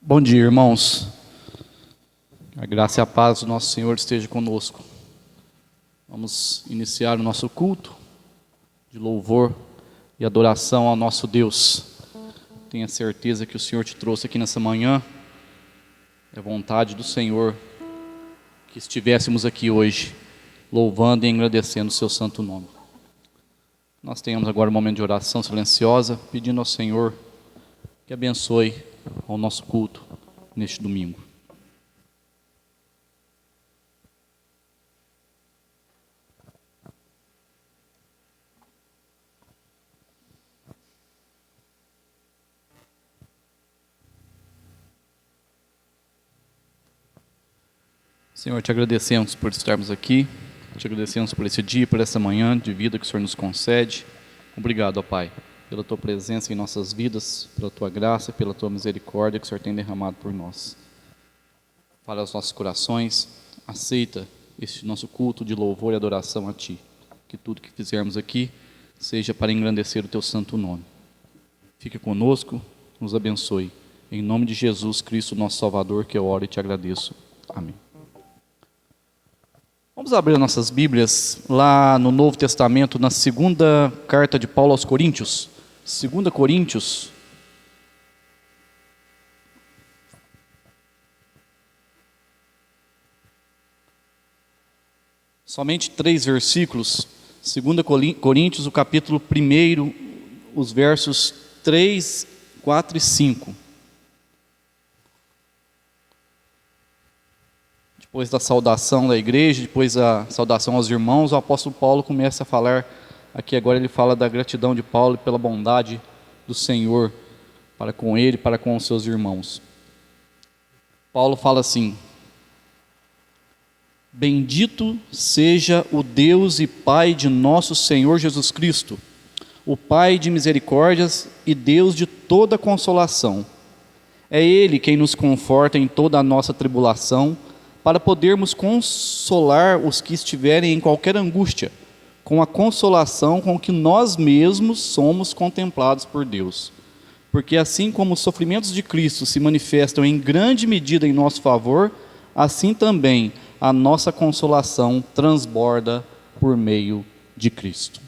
Bom dia, irmãos. A graça e a paz do nosso Senhor esteja conosco. Vamos iniciar o nosso culto de louvor e adoração ao nosso Deus. Tenha certeza que o Senhor te trouxe aqui nessa manhã. É vontade do Senhor que estivéssemos aqui hoje, louvando e agradecendo o seu santo nome. Nós tenhamos agora um momento de oração silenciosa, pedindo ao Senhor que abençoe ao nosso culto neste domingo. Senhor, te agradecemos por estarmos aqui, te agradecemos por esse dia, por essa manhã de vida que o Senhor nos concede. Obrigado, ó Pai, pela Tua presença em nossas vidas, pela Tua graça, pela Tua misericórdia que o Senhor tem derramado por nós. Fala aos nossos corações, aceita este nosso culto de louvor e adoração a Ti. Que tudo que fizermos aqui seja para engrandecer o Teu santo nome. Fique conosco, nos abençoe. Em nome de Jesus Cristo, nosso Salvador, que eu oro e te agradeço. Amém. Vamos abrir nossas Bíblias lá no Novo Testamento, na segunda carta de Paulo aos Coríntios. 2 Coríntios. Somente 3 versículos. 2 Coríntios, o capítulo 1, os versos 3, 4 e 5. Depois da saudação da igreja, depois da saudação aos irmãos, o apóstolo Paulo começa a falar, aqui agora ele fala da gratidão de Paulo pela bondade do Senhor para com ele, para com os seus irmãos. Paulo fala assim: bendito seja o Deus e Pai de nosso Senhor Jesus Cristo, o Pai de misericórdias e Deus de toda consolação. É Ele quem nos conforta em toda a nossa tribulação, para podermos consolar os que estiverem em qualquer angústia, com a consolação com que nós mesmos somos contemplados por Deus. Porque assim como os sofrimentos de Cristo se manifestam em grande medida em nosso favor, assim também a nossa consolação transborda por meio de Cristo.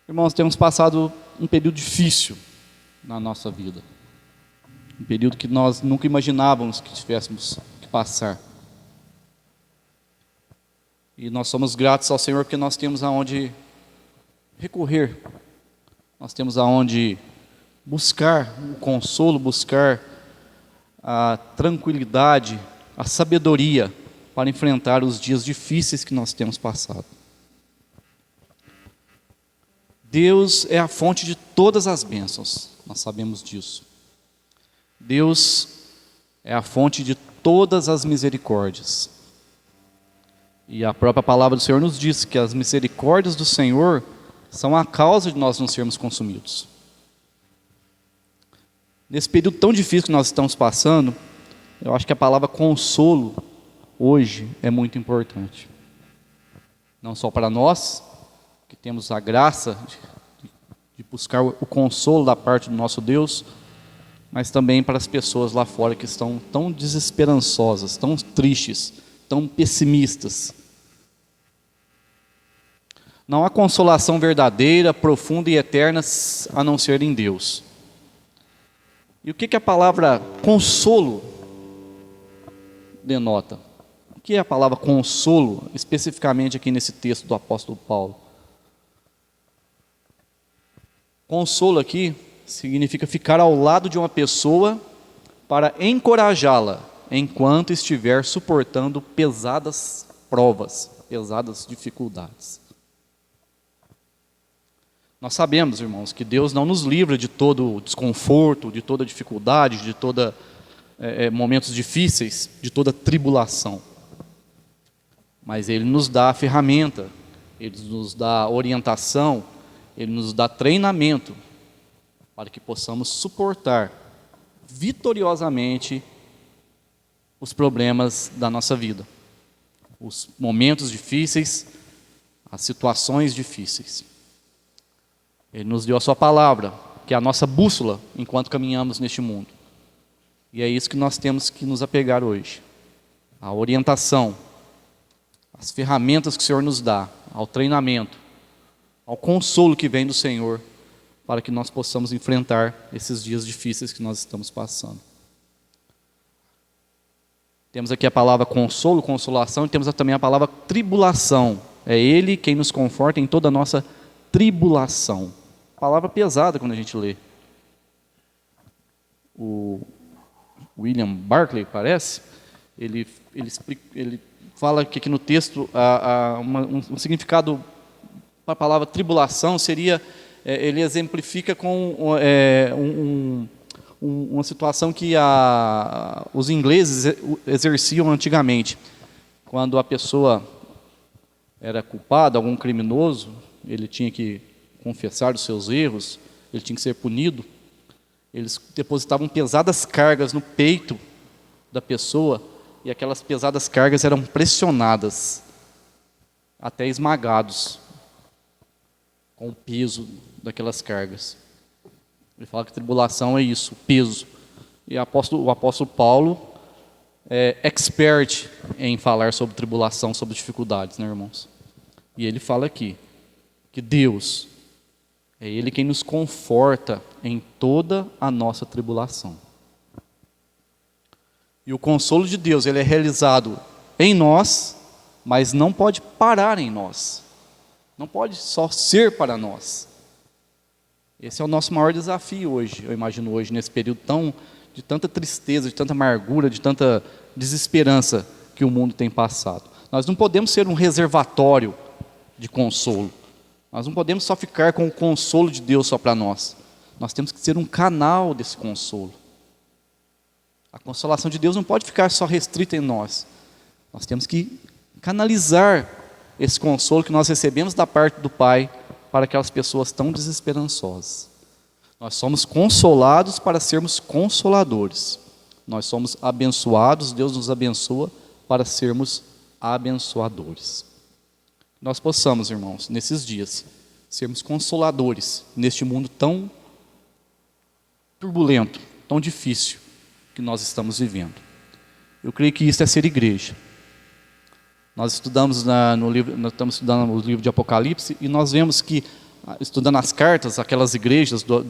Irmãos, temos passado um período difícil na nossa vida. Um período que nós nunca imaginávamos que tivéssemos passar. E nós somos gratos ao Senhor porque nós temos aonde recorrer, nós temos aonde buscar o consolo, buscar a tranquilidade, a sabedoria para enfrentar os dias difíceis que nós temos passado. Deus é a fonte de todas as bênçãos, nós sabemos disso. Deus é a fonte de todas as misericórdias. E a própria palavra do Senhor nos diz que as misericórdias do Senhor são a causa de nós não sermos consumidos. Nesse período tão difícil que nós estamos passando, eu acho que a palavra consolo hoje é muito importante. Não só para nós, que temos a graça de buscar o consolo da parte do nosso Deus, mas também para as pessoas lá fora que estão tão desesperançosas, tão tristes, tão pessimistas. Não há consolação verdadeira, profunda e eterna a não ser em Deus. E o que a palavra consolo denota? O que é a palavra consolo, especificamente aqui nesse texto do apóstolo Paulo? Consolo aqui significa ficar ao lado de uma pessoa para encorajá-la enquanto estiver suportando pesadas provas, pesadas dificuldades. Nós sabemos, irmãos, que Deus não nos livra de todo desconforto, de toda dificuldade, de toda momentos difíceis, de toda tribulação. Mas Ele nos dá a ferramenta, Ele nos dá orientação, Ele nos dá treinamento para que possamos suportar vitoriosamente os problemas da nossa vida, os momentos difíceis, as situações difíceis. Ele nos deu a sua palavra, que é a nossa bússola enquanto caminhamos neste mundo. E é isso que nós temos que nos apegar hoje. A orientação, as ferramentas que o Senhor nos dá, ao treinamento, ao consolo que vem do Senhor, para que nós possamos enfrentar esses dias difíceis que nós estamos passando. Temos aqui a palavra consolo, consolação, e temos também a palavra tribulação. É Ele quem nos conforta em toda a nossa tribulação. Palavra pesada quando a gente lê. O William Barclay, parece, ele fala que aqui no texto um significado para a palavra tribulação seria, ele exemplifica com uma situação que os ingleses exerciam antigamente. Quando a pessoa era culpada, algum criminoso, ele tinha que confessar os seus erros, ele tinha que ser punido. Eles depositavam pesadas cargas no peito da pessoa, e aquelas pesadas cargas eram pressionadas, até esmagados, com o peso daquelas cargas. Ele fala que tribulação é isso, peso. E o apóstolo Paulo é expert em falar sobre tribulação, sobre dificuldades, né, irmãos? E ele fala aqui que Deus é Ele quem nos conforta em toda a nossa tribulação. E o consolo de Deus, ele é realizado em nós, mas não pode parar em nós. Não pode só ser para nós. Esse é o nosso maior desafio hoje, eu imagino hoje, nesse período de tanta tristeza, de tanta amargura, de tanta desesperança que o mundo tem passado. Nós não podemos ser um reservatório de consolo. Nós não podemos só ficar com o consolo de Deus só para nós. Nós temos que ser um canal desse consolo. A consolação de Deus não pode ficar só restrita em nós. Nós temos que canalizar esse consolo que nós recebemos da parte do Pai para aquelas pessoas tão desesperançosas. Nós somos consolados para sermos consoladores. Nós somos abençoados, Deus nos abençoa para sermos abençoadores. Nós possamos, irmãos, nesses dias, sermos consoladores neste mundo tão turbulento, tão difícil que nós estamos vivendo. Eu creio que isso é ser igreja. Nós estamos estudando o livro de Apocalipse e nós vemos que, estudando as cartas, aquelas igrejas do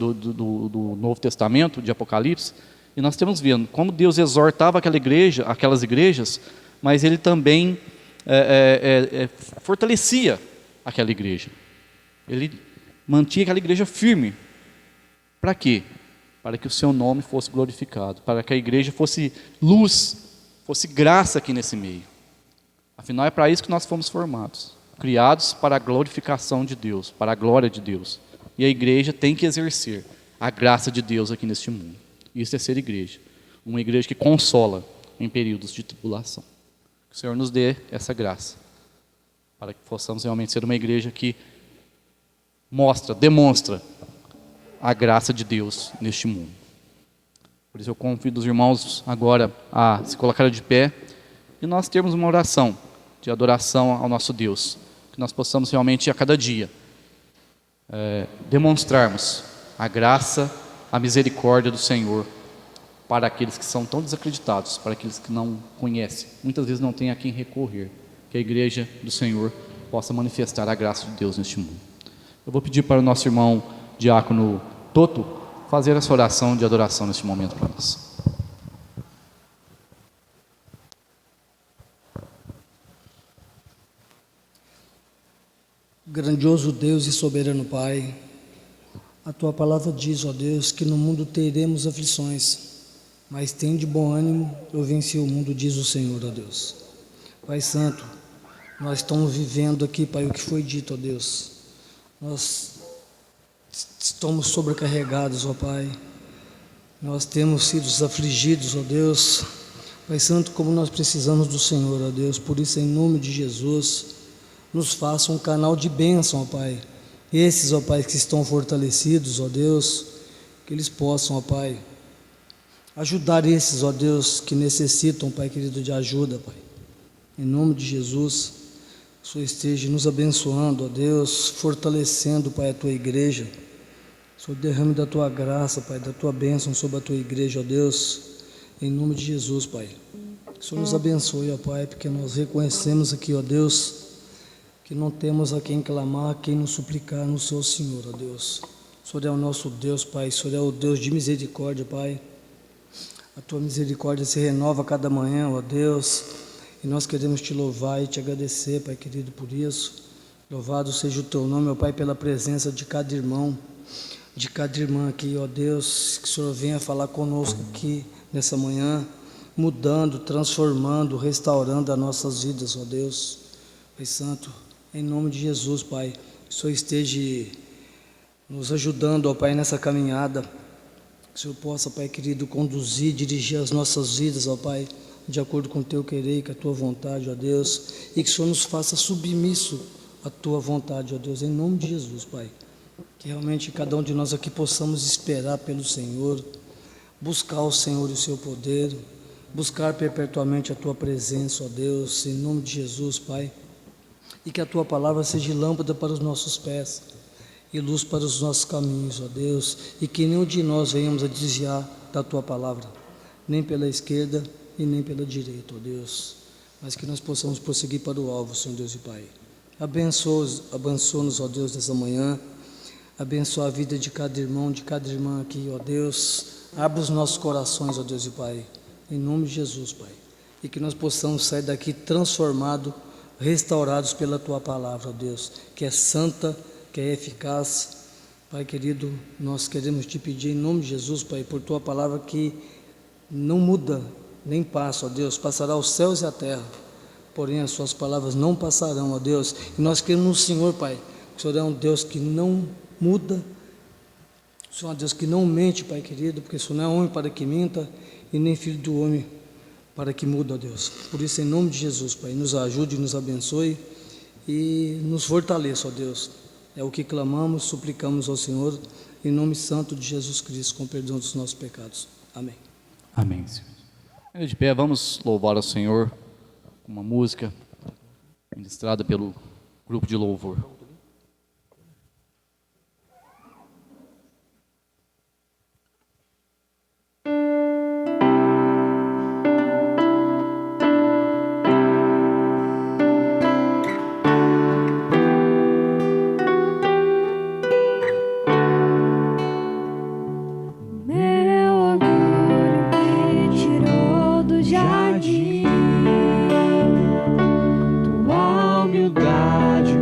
Novo Testamento, de Apocalipse, e nós temos vendo como Deus exortava aquelas igrejas, mas Ele também fortalecia aquela igreja. Ele mantinha aquela igreja firme. Para quê? Para que o seu nome fosse glorificado, para que a igreja fosse luz, fosse graça aqui nesse meio. Afinal, é para isso que nós fomos formados, criados para a glorificação de Deus, para a glória de Deus. E a igreja tem que exercer a graça de Deus aqui neste mundo. Isso é ser igreja, uma igreja que consola em períodos de tribulação. Que o Senhor nos dê essa graça, para que possamos realmente ser uma igreja que demonstra a graça de Deus neste mundo. Por isso eu convido os irmãos agora a se colocarem de pé e nós termos uma oração de adoração ao nosso Deus, que nós possamos realmente a cada dia demonstrarmos a graça, a misericórdia do Senhor para aqueles que são tão desacreditados, para aqueles que não conhecem, muitas vezes não têm a quem recorrer, que a igreja do Senhor possa manifestar a graça de Deus neste mundo. Eu vou pedir para o nosso irmão diácono Toto fazer essa oração de adoração neste momento para nós. Grandioso Deus e soberano Pai, a Tua palavra diz, ó Deus, que no mundo teremos aflições, mas tem de bom ânimo, eu venci o mundo, diz o Senhor, ó Deus. Pai Santo, nós estamos vivendo aqui, Pai, o que foi dito, ó Deus. Nós estamos sobrecarregados, ó Pai. Nós temos sido afligidos, ó Deus. Pai Santo, como nós precisamos do Senhor, ó Deus. Por isso, em nome de Jesus, nos faça um canal de bênção, ó Pai. Esses, ó Pai, que estão fortalecidos, ó Deus, que eles possam, ó Pai, ajudar esses, ó Deus, que necessitam, Pai querido, de ajuda, Pai. Em nome de Jesus, o Senhor esteja nos abençoando, ó Deus, fortalecendo, Pai, a Tua igreja. O Senhor derrame da Tua graça, Pai, da Tua bênção sobre a Tua igreja, ó Deus. Em nome de Jesus, Pai. Que o Senhor nos abençoe, ó Pai, porque nós reconhecemos aqui, ó Deus, que não temos a quem clamar, a quem nos suplicar no Seu Senhor, ó Deus. O Senhor é o nosso Deus, Pai. O Senhor é o Deus de misericórdia, Pai. A Tua misericórdia se renova a cada manhã, ó Deus. E nós queremos Te louvar e Te agradecer, Pai querido, por isso. Louvado seja o Teu nome, ó Pai, pela presença de cada irmão, de cada irmã aqui, ó Deus. Que o Senhor venha falar conosco aqui nessa manhã, mudando, transformando, restaurando as nossas vidas, ó Deus. Pai Santo, em nome de Jesus, Pai, que o Senhor esteja nos ajudando, ó Pai, nessa caminhada. Que o Senhor possa, Pai querido, conduzir, dirigir as nossas vidas, ó Pai, de acordo com o Teu querer e com a Tua vontade, ó Deus. E que o Senhor nos faça submisso à Tua vontade, ó Deus, em nome de Jesus, Pai. Que realmente cada um de nós aqui possamos esperar pelo Senhor, buscar o Senhor e o Seu poder, buscar perpetuamente a Tua presença, ó Deus, em nome de Jesus, Pai. E que a Tua palavra seja lâmpada para os nossos pés e luz para os nossos caminhos, ó Deus. E que nenhum de nós venhamos a desviar da Tua palavra, nem pela esquerda e nem pela direita, ó Deus. Mas que nós possamos prosseguir para o alvo, Senhor Deus e Pai. Abençoa-nos, ó Deus, nessa manhã. Abençoa a vida de cada irmão, de cada irmã aqui, ó Deus. Abre os nossos corações, ó Deus e Pai, em nome de Jesus, Pai. E que nós possamos sair daqui transformados, restaurados pela Tua palavra, ó Deus, que é santa, que é eficaz. Pai querido, nós queremos Te pedir em nome de Jesus, Pai, por Tua palavra que não muda, nem passa, ó Deus. Passará os céus e a terra, porém as Suas palavras não passarão, ó Deus. E nós queremos no Senhor, Pai, que o Senhor é um Deus que não muda, o Senhor é um Deus que não mente, Pai querido, porque o Senhor não é homem para que minta, e nem filho do homem para que mude, ó Deus. Por isso, em nome de Jesus, Pai, nos ajude, nos abençoe e nos fortaleça, ó Deus. É o que clamamos, suplicamos ao Senhor, em nome santo de Jesus Cristo, com perdão dos nossos pecados. Amém. Amém, Senhor. De pé, vamos louvar ao Senhor com uma música ministrada pelo grupo de louvor. Tua humildade,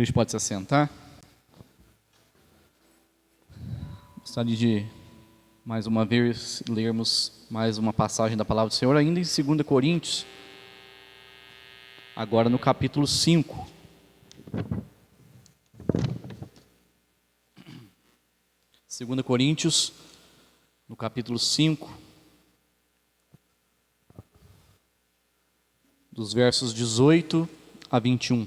igreja pode se assentar. Gostaria de, mais uma vez, lermos mais uma passagem da Palavra do Senhor, ainda em 2 Coríntios, agora no capítulo 5. Segunda Coríntios, no capítulo 5, dos versos 18 a 21.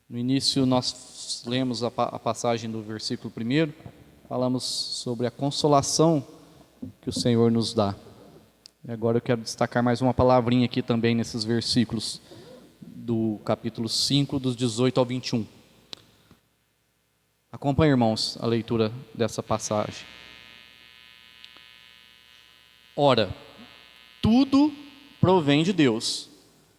No início nós lemos a passagem do versículo 1, falamos sobre a consolação que o Senhor nos dá. E agora eu quero destacar mais uma palavrinha aqui também nesses versículos do capítulo 5, dos 18 ao 21. Acompanhe, irmãos, a leitura dessa passagem. Ora, tudo provém de Deus,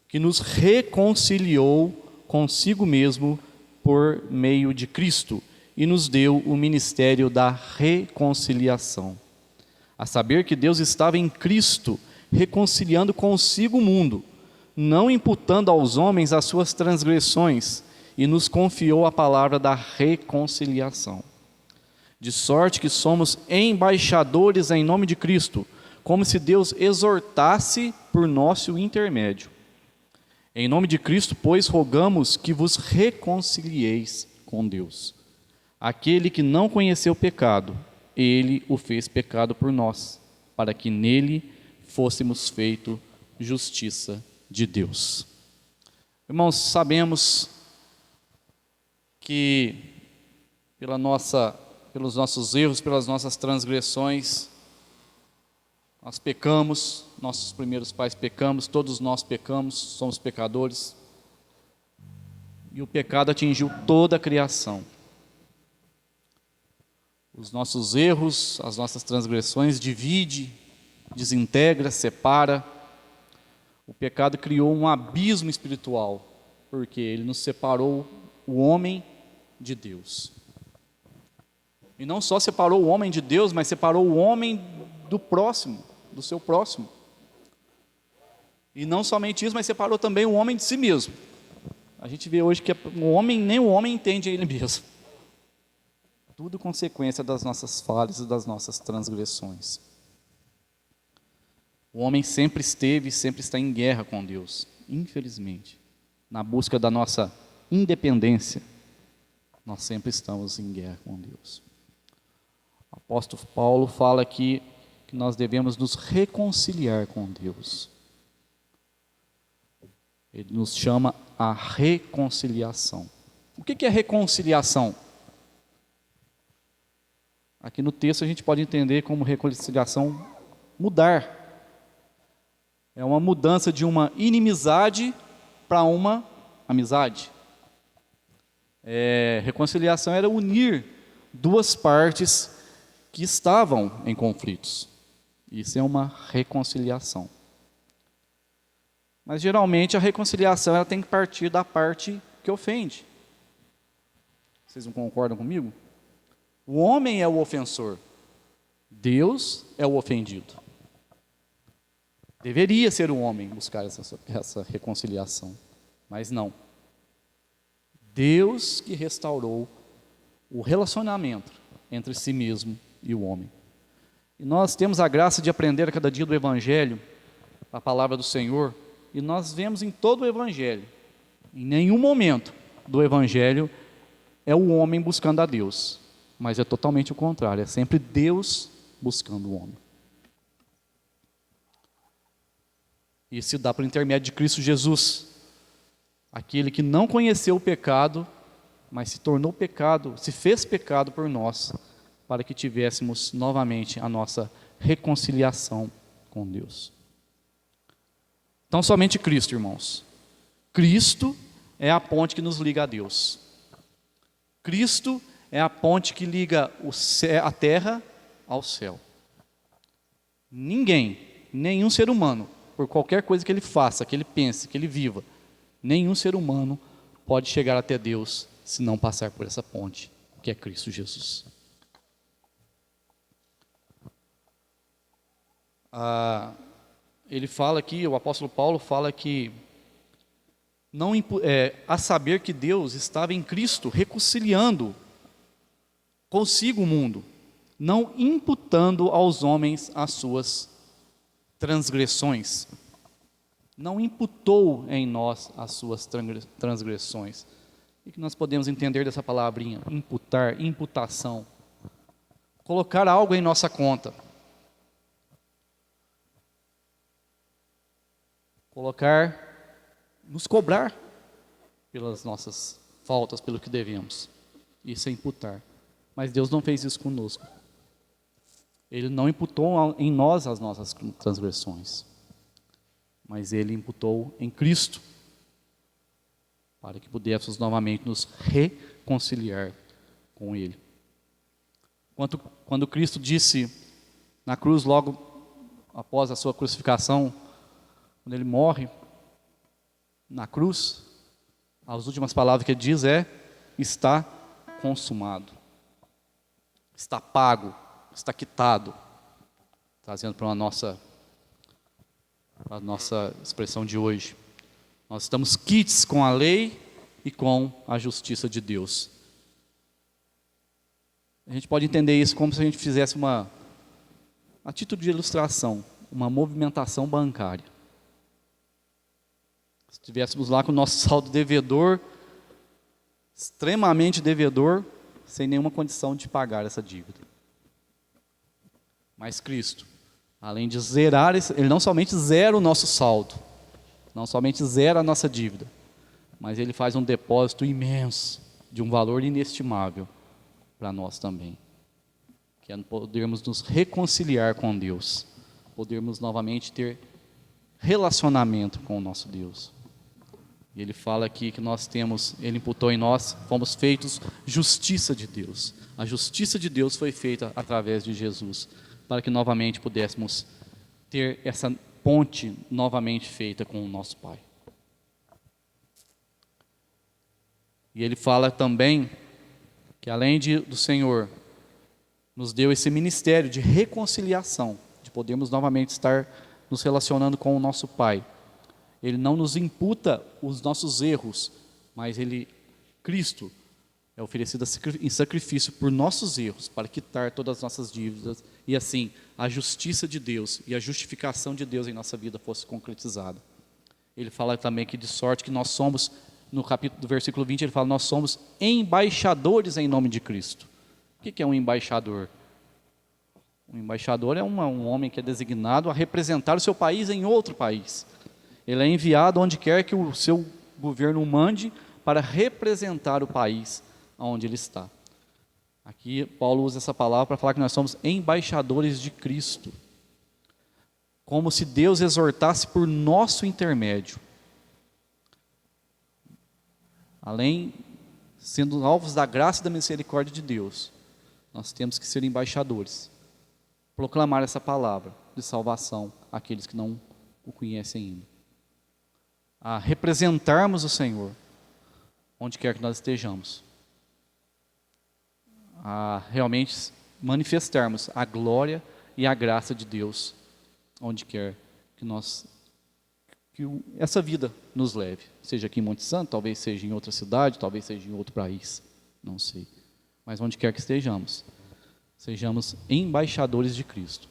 que nos reconciliou consigo mesmo por meio de Cristo e nos deu o ministério da reconciliação. A saber que Deus estava em Cristo reconciliando consigo o mundo, não imputando aos homens as suas transgressões, e nos confiou a palavra da reconciliação. De sorte que somos embaixadores em nome de Cristo, como se Deus exortasse por nosso intermédio. Em nome de Cristo, pois, rogamos que vos reconcilieis com Deus. Aquele que não conheceu o pecado, ele o fez pecado por nós, para que nele fôssemos feito justiça de Deus. Irmãos, sabemos que pelos nossos erros, pelas nossas transgressões, nós pecamos, nossos primeiros pais pecamos, todos nós pecamos, somos pecadores. E o pecado atingiu toda a criação. Os nossos erros, as nossas transgressões divide, desintegra, separa. O pecado criou um abismo espiritual, porque ele nos separou o homem de Deus. E não só separou o homem de Deus, mas separou o homem do próximo, do seu próximo. E não somente isso, mas separou também o homem de si mesmo. A gente vê hoje que nem o homem entende ele mesmo. Tudo consequência das nossas falhas e das nossas transgressões. O homem sempre esteve e sempre está em guerra com Deus, infelizmente. Na busca da nossa independência, nós sempre estamos em guerra com Deus. O apóstolo Paulo fala aqui que nós devemos nos reconciliar com Deus. Ele nos chama a reconciliação. O que é reconciliação? Aqui no texto a gente pode entender como reconciliação mudar. É uma mudança de uma inimizade para uma amizade. Reconciliação era unir duas partes que estavam em conflitos. Isso é uma reconciliação. Mas geralmente a reconciliação ela tem que partir da parte que ofende. Vocês não concordam comigo? O homem é o ofensor, Deus é o ofendido. Deveria ser o homem buscar essa reconciliação, mas não. Deus que restaurou o relacionamento entre si mesmo e o homem. E nós temos a graça de aprender a cada dia do Evangelho, a palavra do Senhor, e nós vemos em todo o Evangelho, em nenhum momento do Evangelho é o homem buscando a Deus, mas é totalmente o contrário, é sempre Deus buscando o homem. Isso se dá por intermédio de Cristo Jesus, aquele que não conheceu o pecado, mas se tornou pecado, se fez pecado por nós, para que tivéssemos novamente a nossa reconciliação com Deus. Então somente Cristo, irmãos. Cristo é a ponte que nos liga a Deus. Cristo é a ponte que liga a terra ao céu. Ninguém, nenhum ser humano, por qualquer coisa que ele faça, que ele pense, que ele viva, nenhum ser humano pode chegar até Deus se não passar por essa ponte, que é Cristo Jesus. Ele fala aqui, o apóstolo Paulo fala que a saber que Deus estava em Cristo reconciliando consigo o mundo, não imputando aos homens as suas transgressões. Não imputou em nós as suas transgressões. O que nós podemos entender dessa palavrinha? Imputar, imputação. Colocar algo em nossa conta. Nos cobrar pelas nossas faltas, pelo que devemos. Isso é imputar. Mas Deus não fez isso conosco. Ele não imputou em nós as nossas transgressões. Mas Ele imputou em Cristo, para que pudéssemos novamente nos reconciliar com Ele. Quando Cristo disse na cruz, logo após a sua crucificação, quando Ele morre na cruz, as últimas palavras que Ele diz é: está consumado, está pago, está quitado, trazendo para a nossa expressão de hoje. Nós estamos quites com a lei e com a justiça de Deus. A gente pode entender isso como se a gente fizesse a título de ilustração, uma movimentação bancária. Se estivéssemos lá com o nosso saldo devedor, extremamente devedor, sem nenhuma condição de pagar essa dívida. Mas Cristo, além de zerar, Ele não somente zera o nosso saldo, não somente zera a nossa dívida, mas Ele faz um depósito imenso, de um valor inestimável, para nós também. Que é podermos nos reconciliar com Deus, podermos novamente ter relacionamento com o nosso Deus. E Ele fala aqui que Ele imputou em nós, fomos feitos justiça de Deus. A justiça de Deus foi feita através de Jesus, para que novamente pudéssemos ter essa ponte novamente feita com o nosso Pai. E Ele fala também que além do Senhor nos deu esse ministério de reconciliação, de podermos novamente estar nos relacionando com o nosso Pai. Ele não nos imputa os nossos erros, mas Cristo é oferecido em sacrifício por nossos erros, para quitar todas as nossas dívidas, e assim a justiça de Deus e a justificação de Deus em nossa vida fosse concretizada. Ele fala também que de sorte que nós somos, no capítulo do versículo 20, ele fala: nós somos embaixadores em nome de Cristo. O que é um embaixador? Um embaixador é um homem que é designado a representar o seu país em outro país. Ele é enviado onde quer que o seu governo o mande para representar o país onde ele está. Aqui Paulo usa essa palavra para falar que nós somos embaixadores de Cristo, como se Deus exortasse por nosso intermédio. Além, sendo alvos da graça e da misericórdia de Deus, nós temos que ser embaixadores, proclamar essa palavra de salvação àqueles que não o conhecem ainda, a representarmos o Senhor onde quer que nós estejamos, a realmente manifestarmos a glória e a graça de Deus onde quer que essa vida nos leve, seja aqui em Monte Santo, talvez seja em outra cidade, talvez seja em outro país, não sei, mas onde quer que estejamos, sejamos embaixadores de Cristo,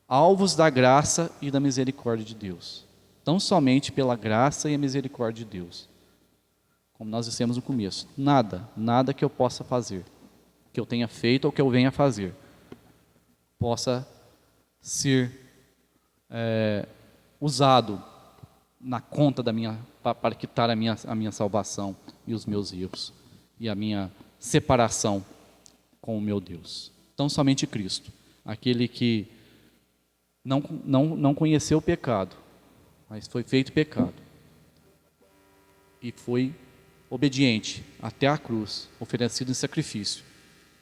alvos da graça e da misericórdia de Deus, tão somente pela graça e a misericórdia de Deus. Como nós dissemos no começo, nada que eu possa fazer, que eu tenha feito ou que eu venha a fazer, possa ser usado na conta para quitar a minha salvação e os meus erros, e a minha separação com o meu Deus. Então somente Cristo, aquele que não conheceu o pecado, mas foi feito pecado, e foi obediente até a cruz, oferecido em sacrifício,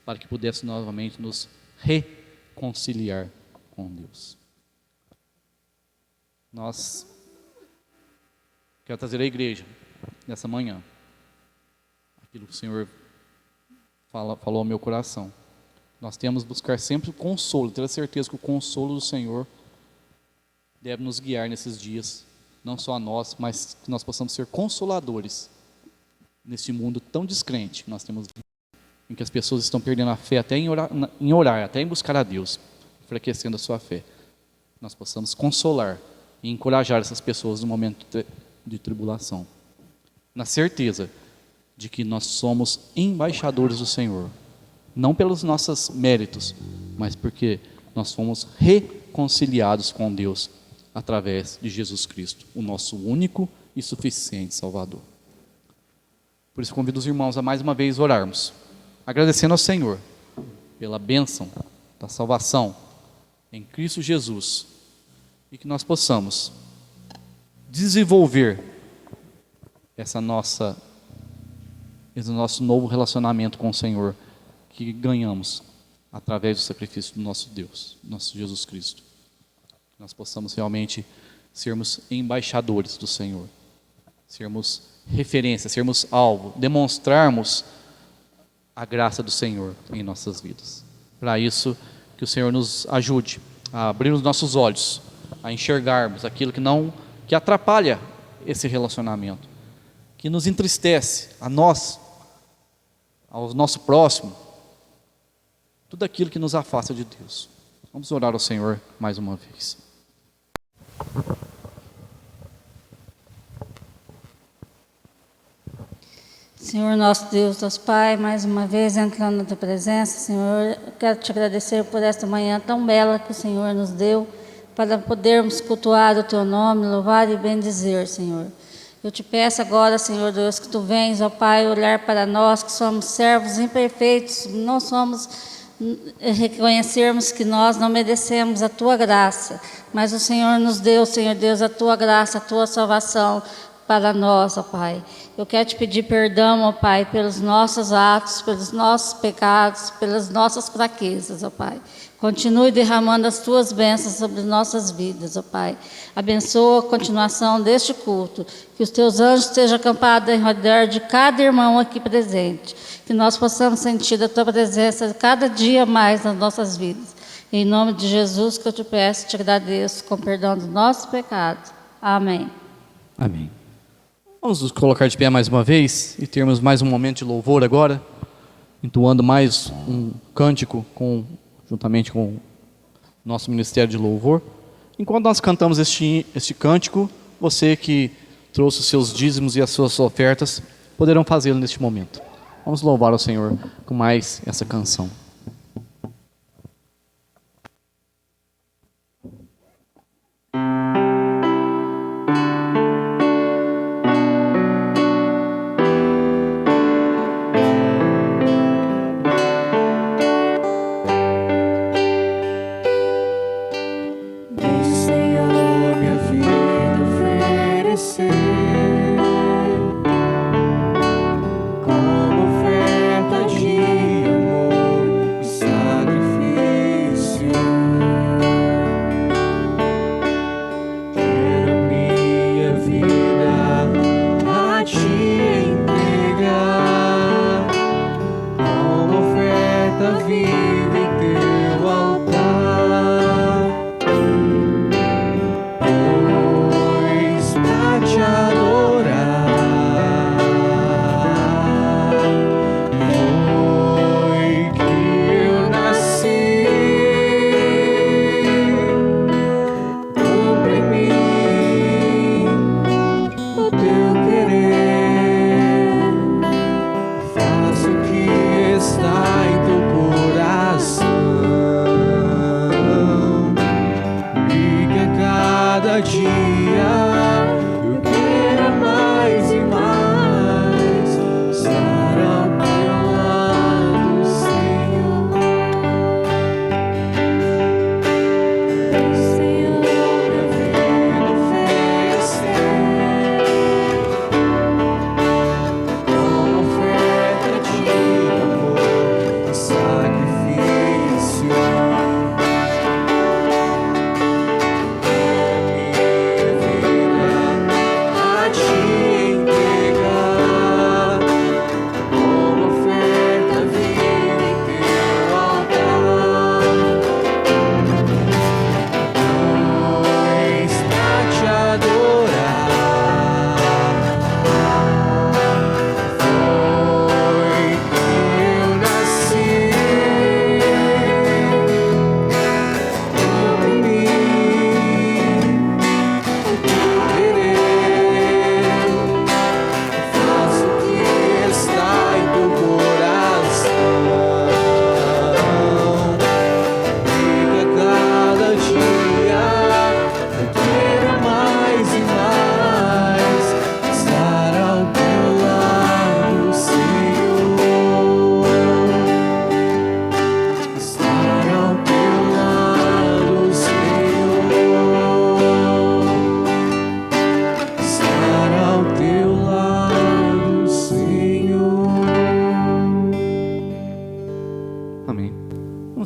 para que pudesse novamente nos reconciliar com Deus. Quero trazer à igreja, nessa manhã, aquilo que o Senhor falou ao meu coração. Nós temos que buscar sempre o consolo, ter a certeza que o consolo do Senhor deve nos guiar nesses dias não só a nós, mas que nós possamos ser consoladores neste mundo tão descrente que nós temos, em que as pessoas estão perdendo a fé até em orar, até em buscar a Deus, enfraquecendo a sua fé. Nós possamos consolar e encorajar essas pessoas no momento de tribulação, na certeza de que nós somos embaixadores do Senhor, não pelos nossos méritos, mas porque nós fomos reconciliados com Deus através de Jesus Cristo, o nosso único e suficiente Salvador. Por isso convido os irmãos a mais uma vez orarmos, agradecendo ao Senhor pela bênção da salvação em Cristo Jesus, e que nós possamos desenvolver esse nosso novo relacionamento com o Senhor, que ganhamos através do sacrifício do nosso Deus, nosso Jesus Cristo. Que nós possamos realmente sermos embaixadores do Senhor, sermos referência, sermos alvo, demonstrarmos a graça do Senhor em nossas vidas. Para isso, que o Senhor nos ajude a abrir os nossos olhos, a enxergarmos aquilo que atrapalha esse relacionamento, que nos entristece, a nós, ao nosso próximo, tudo aquilo que nos afasta de Deus. Vamos orar ao Senhor mais uma vez. Senhor nosso Deus, nosso Pai, mais uma vez entrando na Tua presença, Senhor, eu quero Te agradecer por esta manhã tão bela que o Senhor nos deu, para podermos cultuar o Teu nome, louvar e bendizer, Senhor. Eu Te peço agora, Senhor Deus, que Tu venhas, ó Pai, olhar para nós que somos servos imperfeitos, não somos, reconhecermos que nós não merecemos a Tua graça, mas o Senhor nos deu, Senhor Deus, a Tua graça, a Tua salvação para nós, ó Pai. Eu quero Te pedir perdão, ó Pai, pelos nossos atos, pelos nossos pecados, pelas nossas fraquezas, ó Pai. Continue derramando as Tuas bênçãos sobre nossas vidas, ó Pai. Abençoa a continuação deste culto, que os Teus anjos estejam acampados em redor de cada irmão aqui presente, que nós possamos sentir a Tua presença cada dia mais nas nossas vidas. Em nome de Jesus que eu Te peço, Te agradeço, com perdão dos nossos pecados. Amém. Amém. Vamos nos colocar de pé mais uma vez e termos mais um momento de louvor agora, entoando mais um cântico juntamente com o nosso Ministério de Louvor. Enquanto nós cantamos este cântico, você que trouxe os seus dízimos e as suas ofertas, poderão fazê-lo neste momento. Vamos louvar ao Senhor com mais essa canção.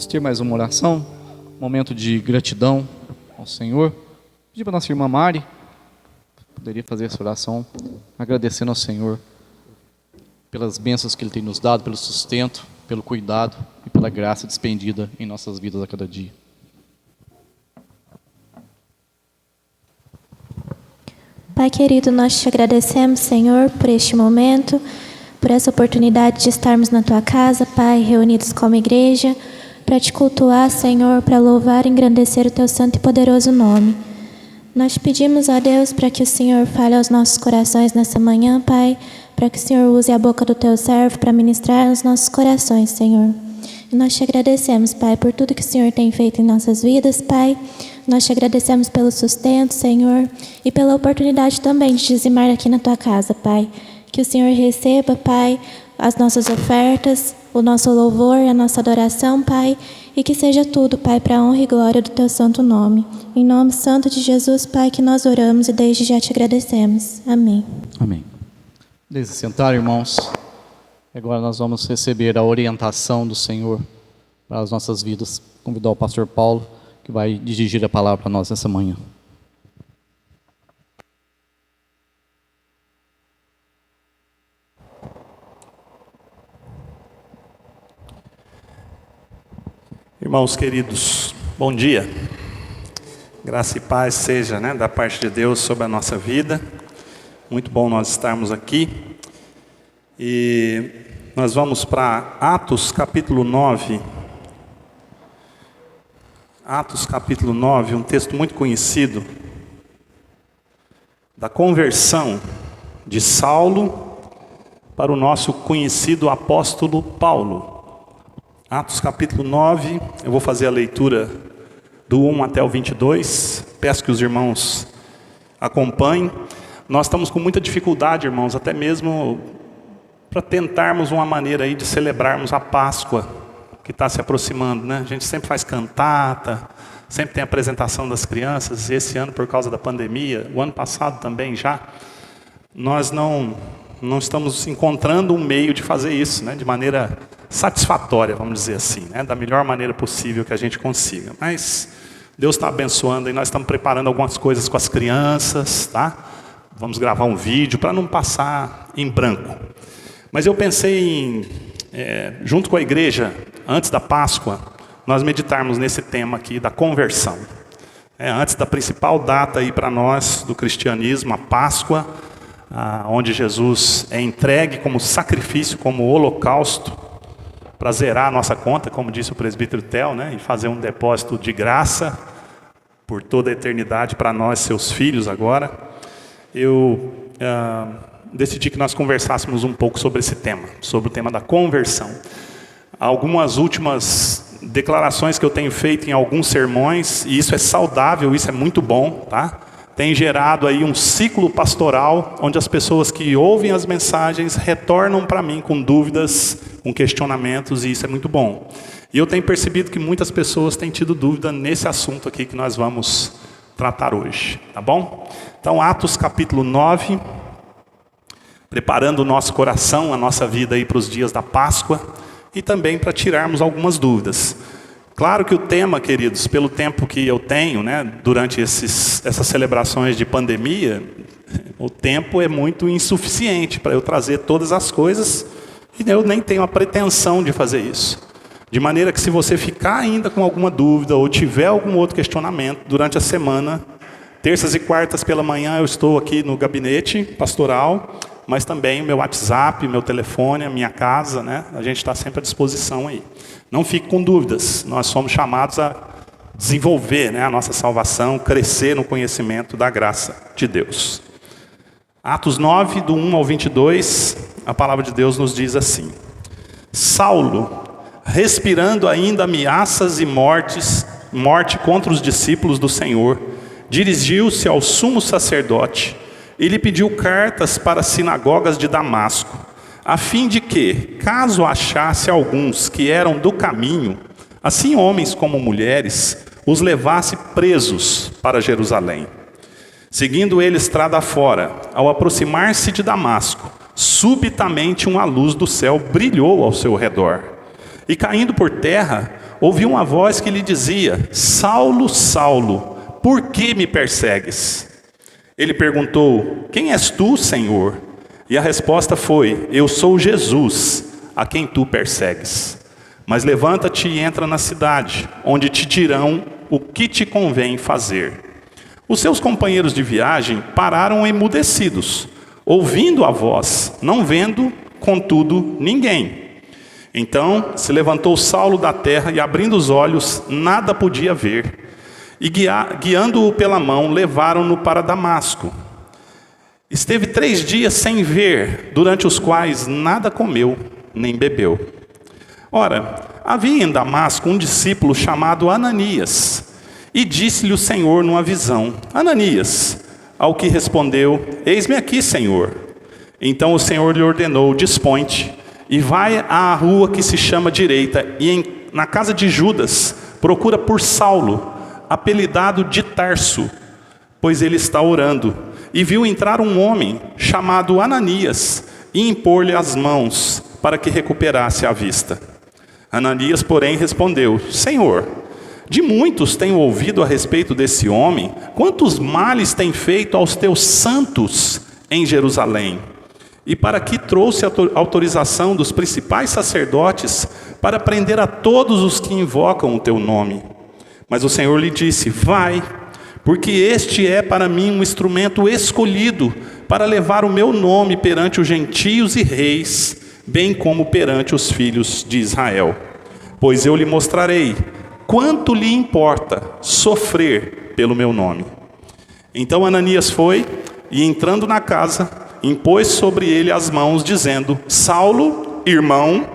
ter mais uma oração, um momento de gratidão ao Senhor. Pedir para a nossa irmã Mari, poderia fazer essa oração, agradecendo ao Senhor pelas bênçãos que Ele tem nos dado, pelo sustento, pelo cuidado e pela graça despendida em nossas vidas a cada dia. Pai querido, nós te agradecemos, Senhor, por este momento, por essa oportunidade de estarmos na Tua casa, Pai, reunidos como igreja, para Te cultuar, Senhor, para louvar e engrandecer o Teu santo e poderoso nome. Nós te pedimos, ó Deus, para que o Senhor fale aos nossos corações nessa manhã, Pai, para que o Senhor use a boca do Teu servo para ministrar aos nossos corações, Senhor. E nós te agradecemos, Pai, por tudo que o Senhor tem feito em nossas vidas, Pai. Nós te agradecemos pelo sustento, Senhor, e pela oportunidade também de dizimar aqui na Tua casa, Pai. Que o Senhor receba, Pai, as nossas ofertas, o nosso louvor, a nossa adoração, Pai, e que seja tudo, Pai, para a honra e glória do Teu santo nome. Em nome santo de Jesus, Pai, que nós oramos e desde já te agradecemos. Amém. Amém. Desde sentar, irmãos, agora nós vamos receber a orientação do Senhor para as nossas vidas. Convidar o pastor Paulo, que vai dirigir a palavra para nós nessa manhã. Irmãos queridos, bom dia. Graça e paz seja, da parte de Deus sobre a nossa vida. Muito bom nós estarmos aqui. E nós vamos para Atos capítulo 9. Atos capítulo 9, um texto muito conhecido da conversão de Saulo para o nosso conhecido apóstolo Paulo. Atos capítulo 9, eu vou fazer a leitura do 1 até o 22, peço que os irmãos acompanhem. Nós estamos com muita dificuldade, irmãos, até mesmo para tentarmos uma maneira aí de celebrarmos a Páscoa, que está se aproximando, A gente sempre faz cantata, sempre tem apresentação das crianças, e esse ano, por causa da pandemia, o ano passado também já, nós não estamos encontrando um meio de fazer isso, de maneira satisfatória, vamos dizer assim, da melhor maneira possível que a gente consiga. Mas Deus está abençoando e nós estamos preparando algumas coisas com as crianças, tá? Vamos gravar um vídeo para não passar em branco. Mas eu pensei em, junto com a igreja, antes da Páscoa, nós meditarmos nesse tema aqui da conversão. Antes da principal data aí para nós do cristianismo, a Páscoa, onde Jesus é entregue como sacrifício, como holocausto, para zerar a nossa conta, como disse o presbítero Tel, e fazer um depósito de graça por toda a eternidade para nós, seus filhos agora. Eu decidi que nós conversássemos um pouco sobre esse tema, sobre o tema da conversão. Algumas últimas declarações que eu tenho feito em alguns sermões, e isso é saudável, isso é muito bom, tá? Tem gerado aí um ciclo pastoral, onde as pessoas que ouvem as mensagens retornam para mim com dúvidas, com questionamentos, e isso é muito bom. E eu tenho percebido que muitas pessoas têm tido dúvida nesse assunto aqui que nós vamos tratar hoje, tá bom? Então, Atos capítulo 9, preparando o nosso coração, a nossa vida aí para os dias da Páscoa, e também para tirarmos algumas dúvidas. Claro que o tema, queridos, pelo tempo que eu tenho, durante essas celebrações de pandemia, o tempo é muito insuficiente para eu trazer todas as coisas, e eu nem tenho a pretensão de fazer isso. De maneira que se você ficar ainda com alguma dúvida, ou tiver algum outro questionamento, durante a semana, terças e quartas pela manhã eu estou aqui no gabinete pastoral, mas também o meu WhatsApp, meu telefone, a minha casa, a gente está sempre à disposição aí. Não fique com dúvidas, nós somos chamados a desenvolver a nossa salvação, crescer no conhecimento da graça de Deus. Atos 9, do 1 ao 22, a palavra de Deus nos diz assim: Saulo, respirando ainda ameaças e morte contra os discípulos do Senhor, dirigiu-se ao sumo sacerdote e lhe pediu cartas para as sinagogas de Damasco, a fim de que, caso achasse alguns que eram do caminho, assim homens como mulheres, os levasse presos para Jerusalém. Seguindo ele estrada fora, ao aproximar-se de Damasco, subitamente uma luz do céu brilhou ao seu redor. E caindo por terra, ouviu uma voz que lhe dizia: Saulo, Saulo, por que me persegues? Ele perguntou: quem és tu, Senhor? E a resposta foi: eu sou Jesus, a quem tu persegues. Mas levanta-te e entra na cidade, onde te dirão o que te convém fazer. Os seus companheiros de viagem pararam emudecidos, ouvindo a voz, não vendo, contudo, ninguém. Então se levantou Saulo da terra e, abrindo os olhos, nada podia ver. E guiando-o pela mão, levaram-no para Damasco. Esteve 3 dias sem ver, durante os quais nada comeu, nem bebeu. Ora, havia em Damasco um discípulo chamado Ananias, e disse-lhe o Senhor numa visão: Ananias. Ao que respondeu: eis-me aqui, Senhor. Então o Senhor lhe ordenou: dispõe-te, e vai à rua que se chama Direita, e na casa de Judas procura por Saulo, apelidado de Tarso, pois ele está orando. E viu entrar um homem chamado Ananias, e impor-lhe as mãos, para que recuperasse a vista. Ananias, porém, respondeu: Senhor, de muitos tenho ouvido a respeito desse homem, quantos males tem feito aos teus santos em Jerusalém. E para que trouxe a autorização dos principais sacerdotes para prender a todos os que invocam o teu nome. Mas o Senhor lhe disse: vai, porque este é para mim um instrumento escolhido para levar o meu nome perante os gentios e reis, bem como perante os filhos de Israel. Pois eu lhe mostrarei quanto lhe importa sofrer pelo meu nome. Então Ananias foi, e entrando na casa, impôs sobre ele as mãos, dizendo: Saulo, irmão,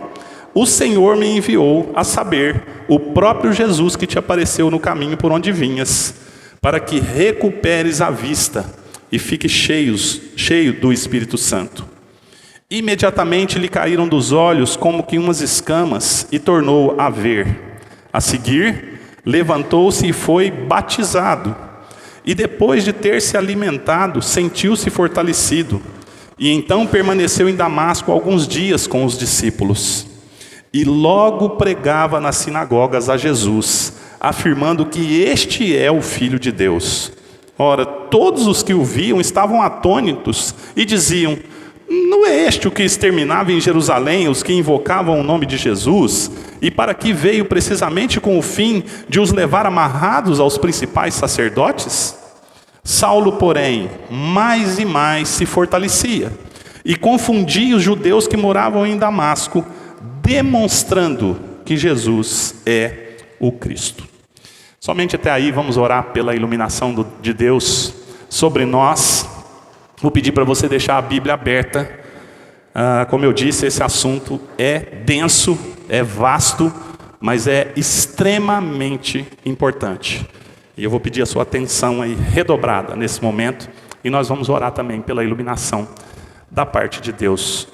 o Senhor me enviou, a saber, o próprio Jesus que te apareceu no caminho por onde vinhas, para que recuperes a vista e fique cheio do Espírito Santo. Imediatamente lhe caíram dos olhos como que umas escamas, e tornou a ver. A seguir, levantou-se e foi batizado. E depois de ter se alimentado, sentiu-se fortalecido. E então permaneceu em Damasco alguns dias com os discípulos. E logo pregava nas sinagogas a Jesus, afirmando que este é o Filho de Deus. Ora, todos os que o viam estavam atônitos e diziam: não é este o que exterminava em Jerusalém os que invocavam o nome de Jesus? E para que veio precisamente com o fim de os levar amarrados aos principais sacerdotes? Saulo, porém, mais e mais se fortalecia e confundia os judeus que moravam em Damasco, demonstrando que Jesus é o Cristo. Somente até aí. Vamos orar pela iluminação de Deus sobre nós. Vou pedir para você deixar a Bíblia aberta. Como eu disse, esse assunto é denso, é vasto, mas é extremamente importante. E eu vou pedir a sua atenção aí redobrada nesse momento. E nós vamos orar também pela iluminação da parte de Deus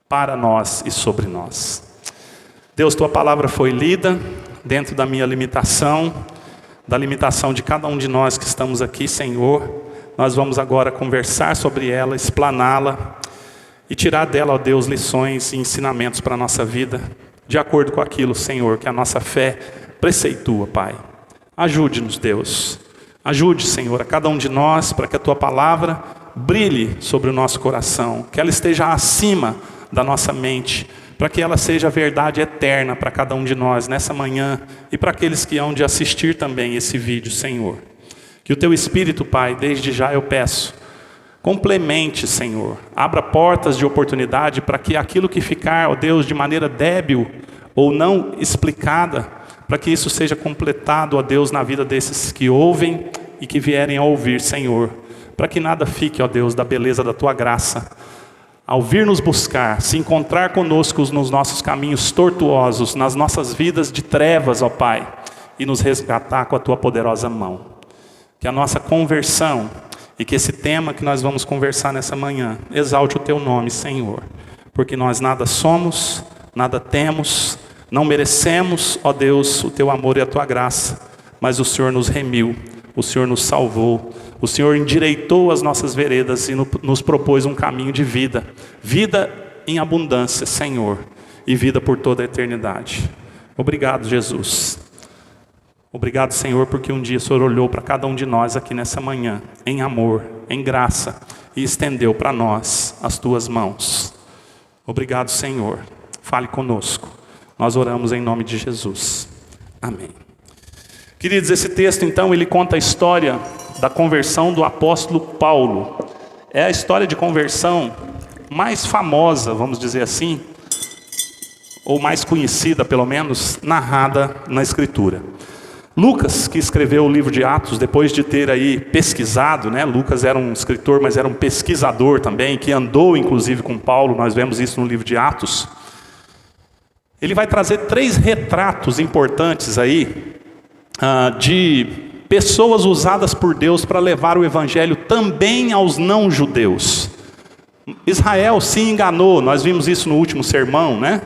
para nós e sobre nós. Deus, tua palavra foi lida dentro da minha limitação, da limitação de cada um de nós que estamos aqui, Senhor. Nós vamos agora conversar sobre ela, explaná-la e tirar dela, ó Deus, lições e ensinamentos para a nossa vida, de acordo com aquilo, Senhor, que a nossa fé preceitua, Pai. Ajude-nos, Deus. Ajude, Senhor, a cada um de nós, para que a tua palavra brilhe sobre o nosso coração, que ela esteja acima da nossa mente, para que ela seja a verdade eterna para cada um de nós nessa manhã e para aqueles que hão de assistir também esse vídeo, Senhor. Que o teu Espírito, Pai, desde já eu peço, complemente, Senhor, abra portas de oportunidade para que aquilo que ficar, ó Deus, de maneira débil ou não explicada, para que isso seja completado, ó Deus, na vida desses que ouvem e que vierem a ouvir, Senhor, para que nada fique, ó Deus, da beleza da tua graça, ao vir nos buscar, se encontrar conosco nos nossos caminhos tortuosos, nas nossas vidas de trevas, ó Pai, e nos resgatar com a tua poderosa mão. Que a nossa conversão e que esse tema que nós vamos conversar nessa manhã exalte o teu nome, Senhor, porque nós nada somos, nada temos, não merecemos, ó Deus, o teu amor e a tua graça, mas o Senhor nos remiu, o Senhor nos salvou, o Senhor endireitou as nossas veredas e nos propôs um caminho de vida, vida em abundância, Senhor, e vida por toda a eternidade. Obrigado, Jesus. Obrigado, Senhor, porque um dia o Senhor olhou para cada um de nós aqui nessa manhã, em amor, em graça, e estendeu para nós as tuas mãos. Obrigado, Senhor. Fale conosco. Nós oramos em nome de Jesus. Amém. Queridos, esse texto, então, ele conta a história da conversão do apóstolo Paulo. É a história de conversão mais famosa, vamos dizer assim, ou mais conhecida, pelo menos, narrada na Escritura. Lucas, que escreveu o livro de Atos, depois de ter aí pesquisado, né? Lucas era um escritor, mas era um pesquisador também, que andou inclusive com Paulo, nós vemos isso no livro de Atos. Ele vai trazer 3 retratos importantes aí, de pessoas usadas por Deus para levar o evangelho também aos não-judeus. Israel se enganou, nós vimos isso no último sermão, né?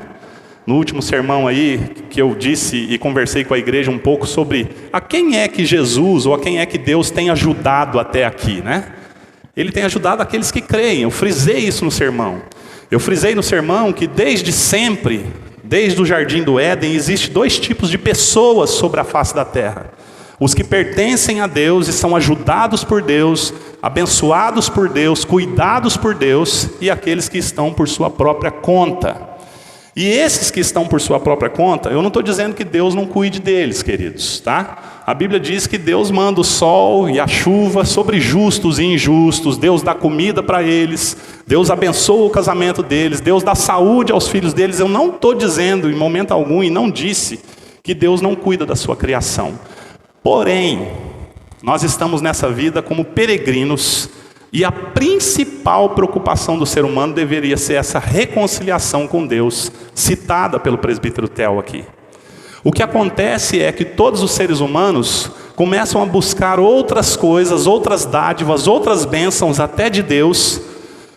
No último sermão aí, que eu disse e conversei com a igreja um pouco sobre a quem é que Jesus ou a quem é que Deus tem ajudado até aqui, né? Ele tem ajudado aqueles que creem. Eu frisei isso no sermão. Eu frisei no sermão que desde sempre, desde o Jardim do Éden, existe 2 tipos de pessoas sobre a face da terra. Os que pertencem a Deus e são ajudados por Deus, abençoados por Deus, cuidados por Deus, e aqueles que estão por sua própria conta. E esses que estão por sua própria conta, eu não estou dizendo que Deus não cuide deles, queridos, tá? A Bíblia diz que Deus manda o sol e a chuva sobre justos e injustos, Deus dá comida para eles, Deus abençoa o casamento deles, Deus dá saúde aos filhos deles. Eu não estou dizendo em momento algum, e não disse, que Deus não cuida da sua criação. Porém, nós estamos nessa vida como peregrinos, e a principal preocupação do ser humano deveria ser essa reconciliação com Deus, citada pelo presbítero Theo aqui. O que acontece é que todos os seres humanos começam a buscar outras coisas, outras dádivas, outras bênçãos até de Deus,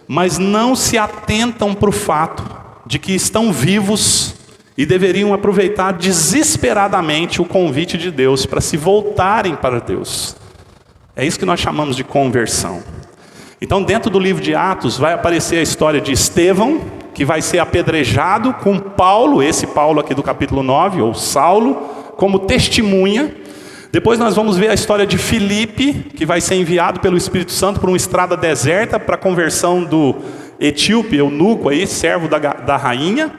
mas não se atentam para o fato de que estão vivos e deveriam aproveitar desesperadamente o convite de Deus para se voltarem para Deus. É isso que nós chamamos de conversão. Então, dentro do livro de Atos, vai aparecer a história de Estevão, que vai ser apedrejado com Paulo, esse Paulo aqui do capítulo 9, ou Saulo, como testemunha. Depois nós vamos ver a história de Filipe, que vai ser enviado pelo Espírito Santo por uma estrada deserta para a conversão do etíope, eunuco, aí, servo da rainha.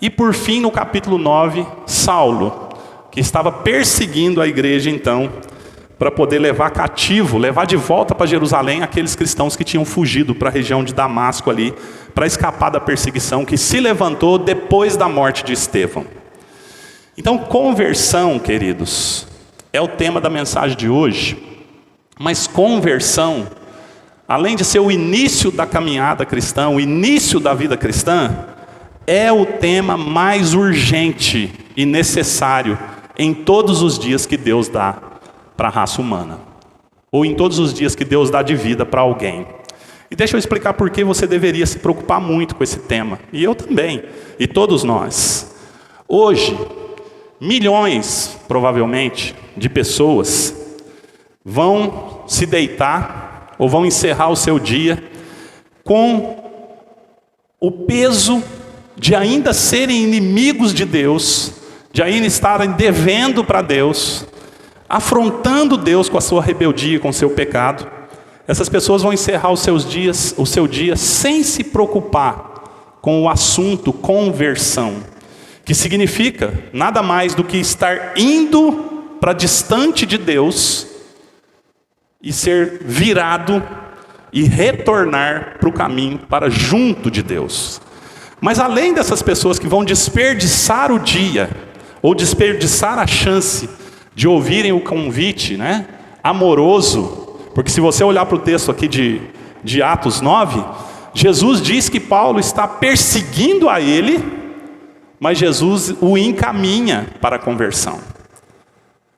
E por fim, no capítulo 9, Saulo, que estava perseguindo a igreja então, para poder levar cativo, levar de volta para Jerusalém aqueles cristãos que tinham fugido para a região de Damasco ali, para escapar da perseguição que se levantou depois da morte de Estevão. Então, conversão, queridos, é o tema da mensagem de hoje. Mas conversão, além de ser o início da caminhada cristã, o início da vida cristã, é o tema mais urgente e necessário em todos os dias que Deus dá para a raça humana, ou em todos os dias que Deus dá de vida para alguém. E deixa eu explicar por que você deveria se preocupar muito com esse tema, e eu também, e todos nós. Hoje, milhões, provavelmente, de pessoas vão se deitar, ou vão encerrar o seu dia, com o peso de ainda serem inimigos de Deus, de ainda estarem devendo para Deus, afrontando Deus com a sua rebeldia, com o seu pecado. Essas pessoas vão encerrar o seu dia sem se preocupar com o assunto conversão, que significa nada mais do que estar indo para distante de Deus e ser virado e retornar para o caminho para junto de Deus. Mas além dessas pessoas que vão desperdiçar o dia, ou desperdiçar a chance de ouvirem o convite, né, amoroso, porque se você olhar para o texto aqui de Atos 9, Jesus diz que Paulo está perseguindo a ele, mas Jesus o encaminha para a conversão.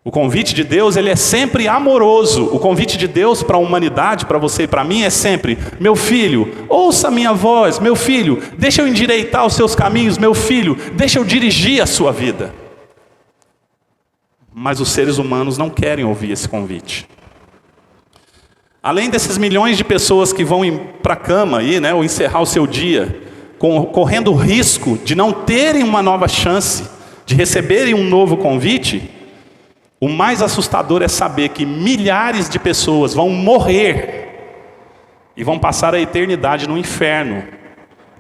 O convite de Deus, ele é sempre amoroso. O convite de Deus para a humanidade, para você e para mim, é sempre: meu filho, ouça a minha voz, meu filho, deixa eu endireitar os seus caminhos, meu filho, deixa eu dirigir a sua vida. Mas os seres humanos não querem ouvir esse convite. Além desses milhões de pessoas que vão para a cama aí, né, ou encerrar o seu dia, correndo o risco de não terem uma nova chance de receberem um novo convite, o mais assustador é saber que milhares de pessoas vão morrer e vão passar a eternidade no inferno,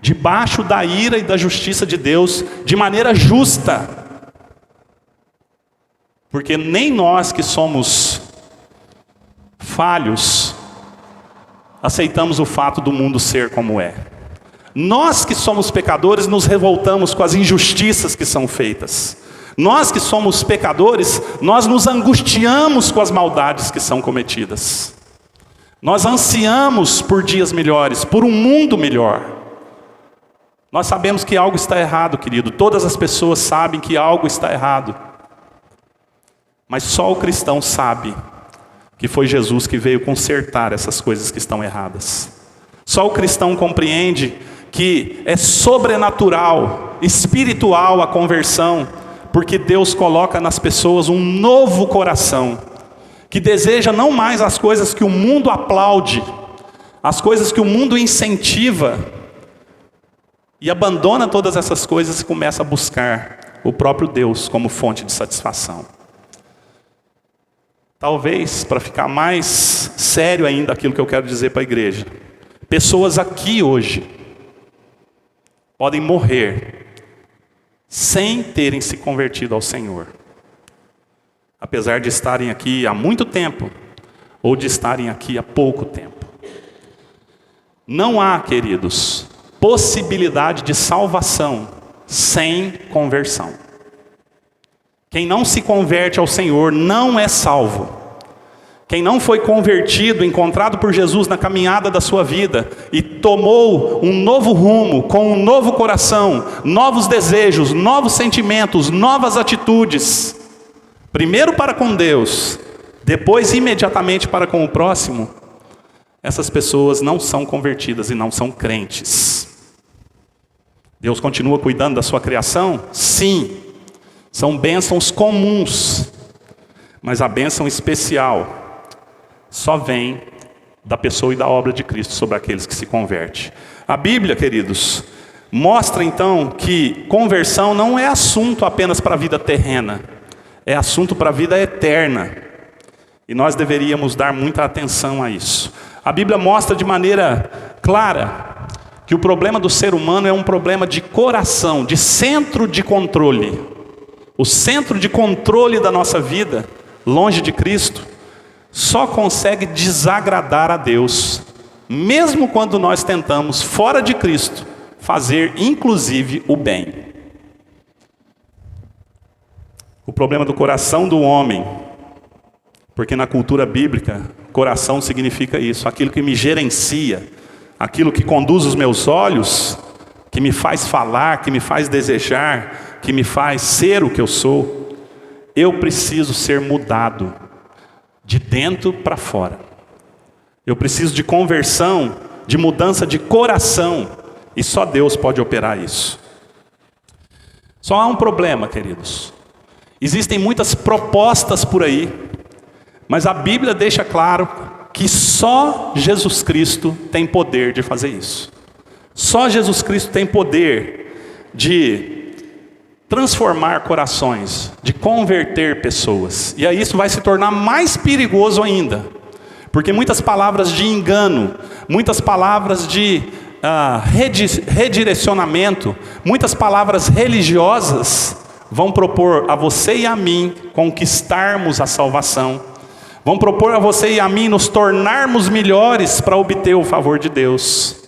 debaixo da ira e da justiça de Deus, de maneira justa. Porque nem nós que somos falhos aceitamos o fato do mundo ser como é. Nós que somos pecadores nos revoltamos com as injustiças que são feitas. Nós que somos pecadores, nós nos angustiamos com as maldades que são cometidas. Nós ansiamos por dias melhores, por um mundo melhor. Nós sabemos que algo está errado, querido. Todas as pessoas sabem que algo está errado. Mas só o cristão sabe que foi Jesus que veio consertar essas coisas que estão erradas. Só o cristão compreende que é sobrenatural, espiritual a conversão, porque Deus coloca nas pessoas um novo coração, que deseja não mais as coisas que o mundo aplaude, as coisas que o mundo incentiva, e abandona todas essas coisas e começa a buscar o próprio Deus como fonte de satisfação. Talvez, para ficar mais sério ainda aquilo que eu quero dizer para a igreja, pessoas aqui hoje podem morrer sem terem se convertido ao Senhor, apesar de estarem aqui há muito tempo ou de estarem aqui há pouco tempo. Não há, queridos, possibilidade de salvação sem conversão. Quem não se converte ao Senhor não é salvo. Quem não foi convertido, encontrado por Jesus na caminhada da sua vida e tomou um novo rumo, com um novo coração, novos desejos, novos sentimentos, novas atitudes, primeiro para com Deus, depois imediatamente para com o próximo, essas pessoas não são convertidas e não são crentes. Deus continua cuidando da sua criação? Sim. São bênçãos comuns, mas a bênção especial só vem da pessoa e da obra de Cristo sobre aqueles que se convertem. A Bíblia, queridos, mostra então que conversão não é assunto apenas para a vida terrena, é assunto para a vida eterna. E nós deveríamos dar muita atenção a isso. A Bíblia mostra de maneira clara que o problema do ser humano é um problema de coração, de centro de controle. O centro de controle da nossa vida, longe de Cristo, só consegue desagradar a Deus, mesmo quando nós tentamos, fora de Cristo, fazer inclusive o bem. O problema do coração do homem, porque na cultura bíblica, coração significa isso, aquilo que me gerencia, aquilo que conduz os meus olhos, que me faz falar, que me faz desejar, que me faz ser o que eu sou. Eu preciso ser mudado de dentro para fora. Eu preciso de conversão, de mudança de coração, e só Deus pode operar isso. Só há um problema, queridos. Existem muitas propostas por aí, mas a Bíblia deixa claro que só Jesus Cristo tem poder de fazer isso. Só Jesus Cristo tem poder de transformar corações, de converter pessoas. E aí isso vai se tornar mais perigoso ainda, porque muitas palavras de engano, muitas palavras de redirecionamento, muitas palavras religiosas vão propor a você e a mim conquistarmos a salvação, vão propor a você e a mim nos tornarmos melhores para obter o favor de Deus.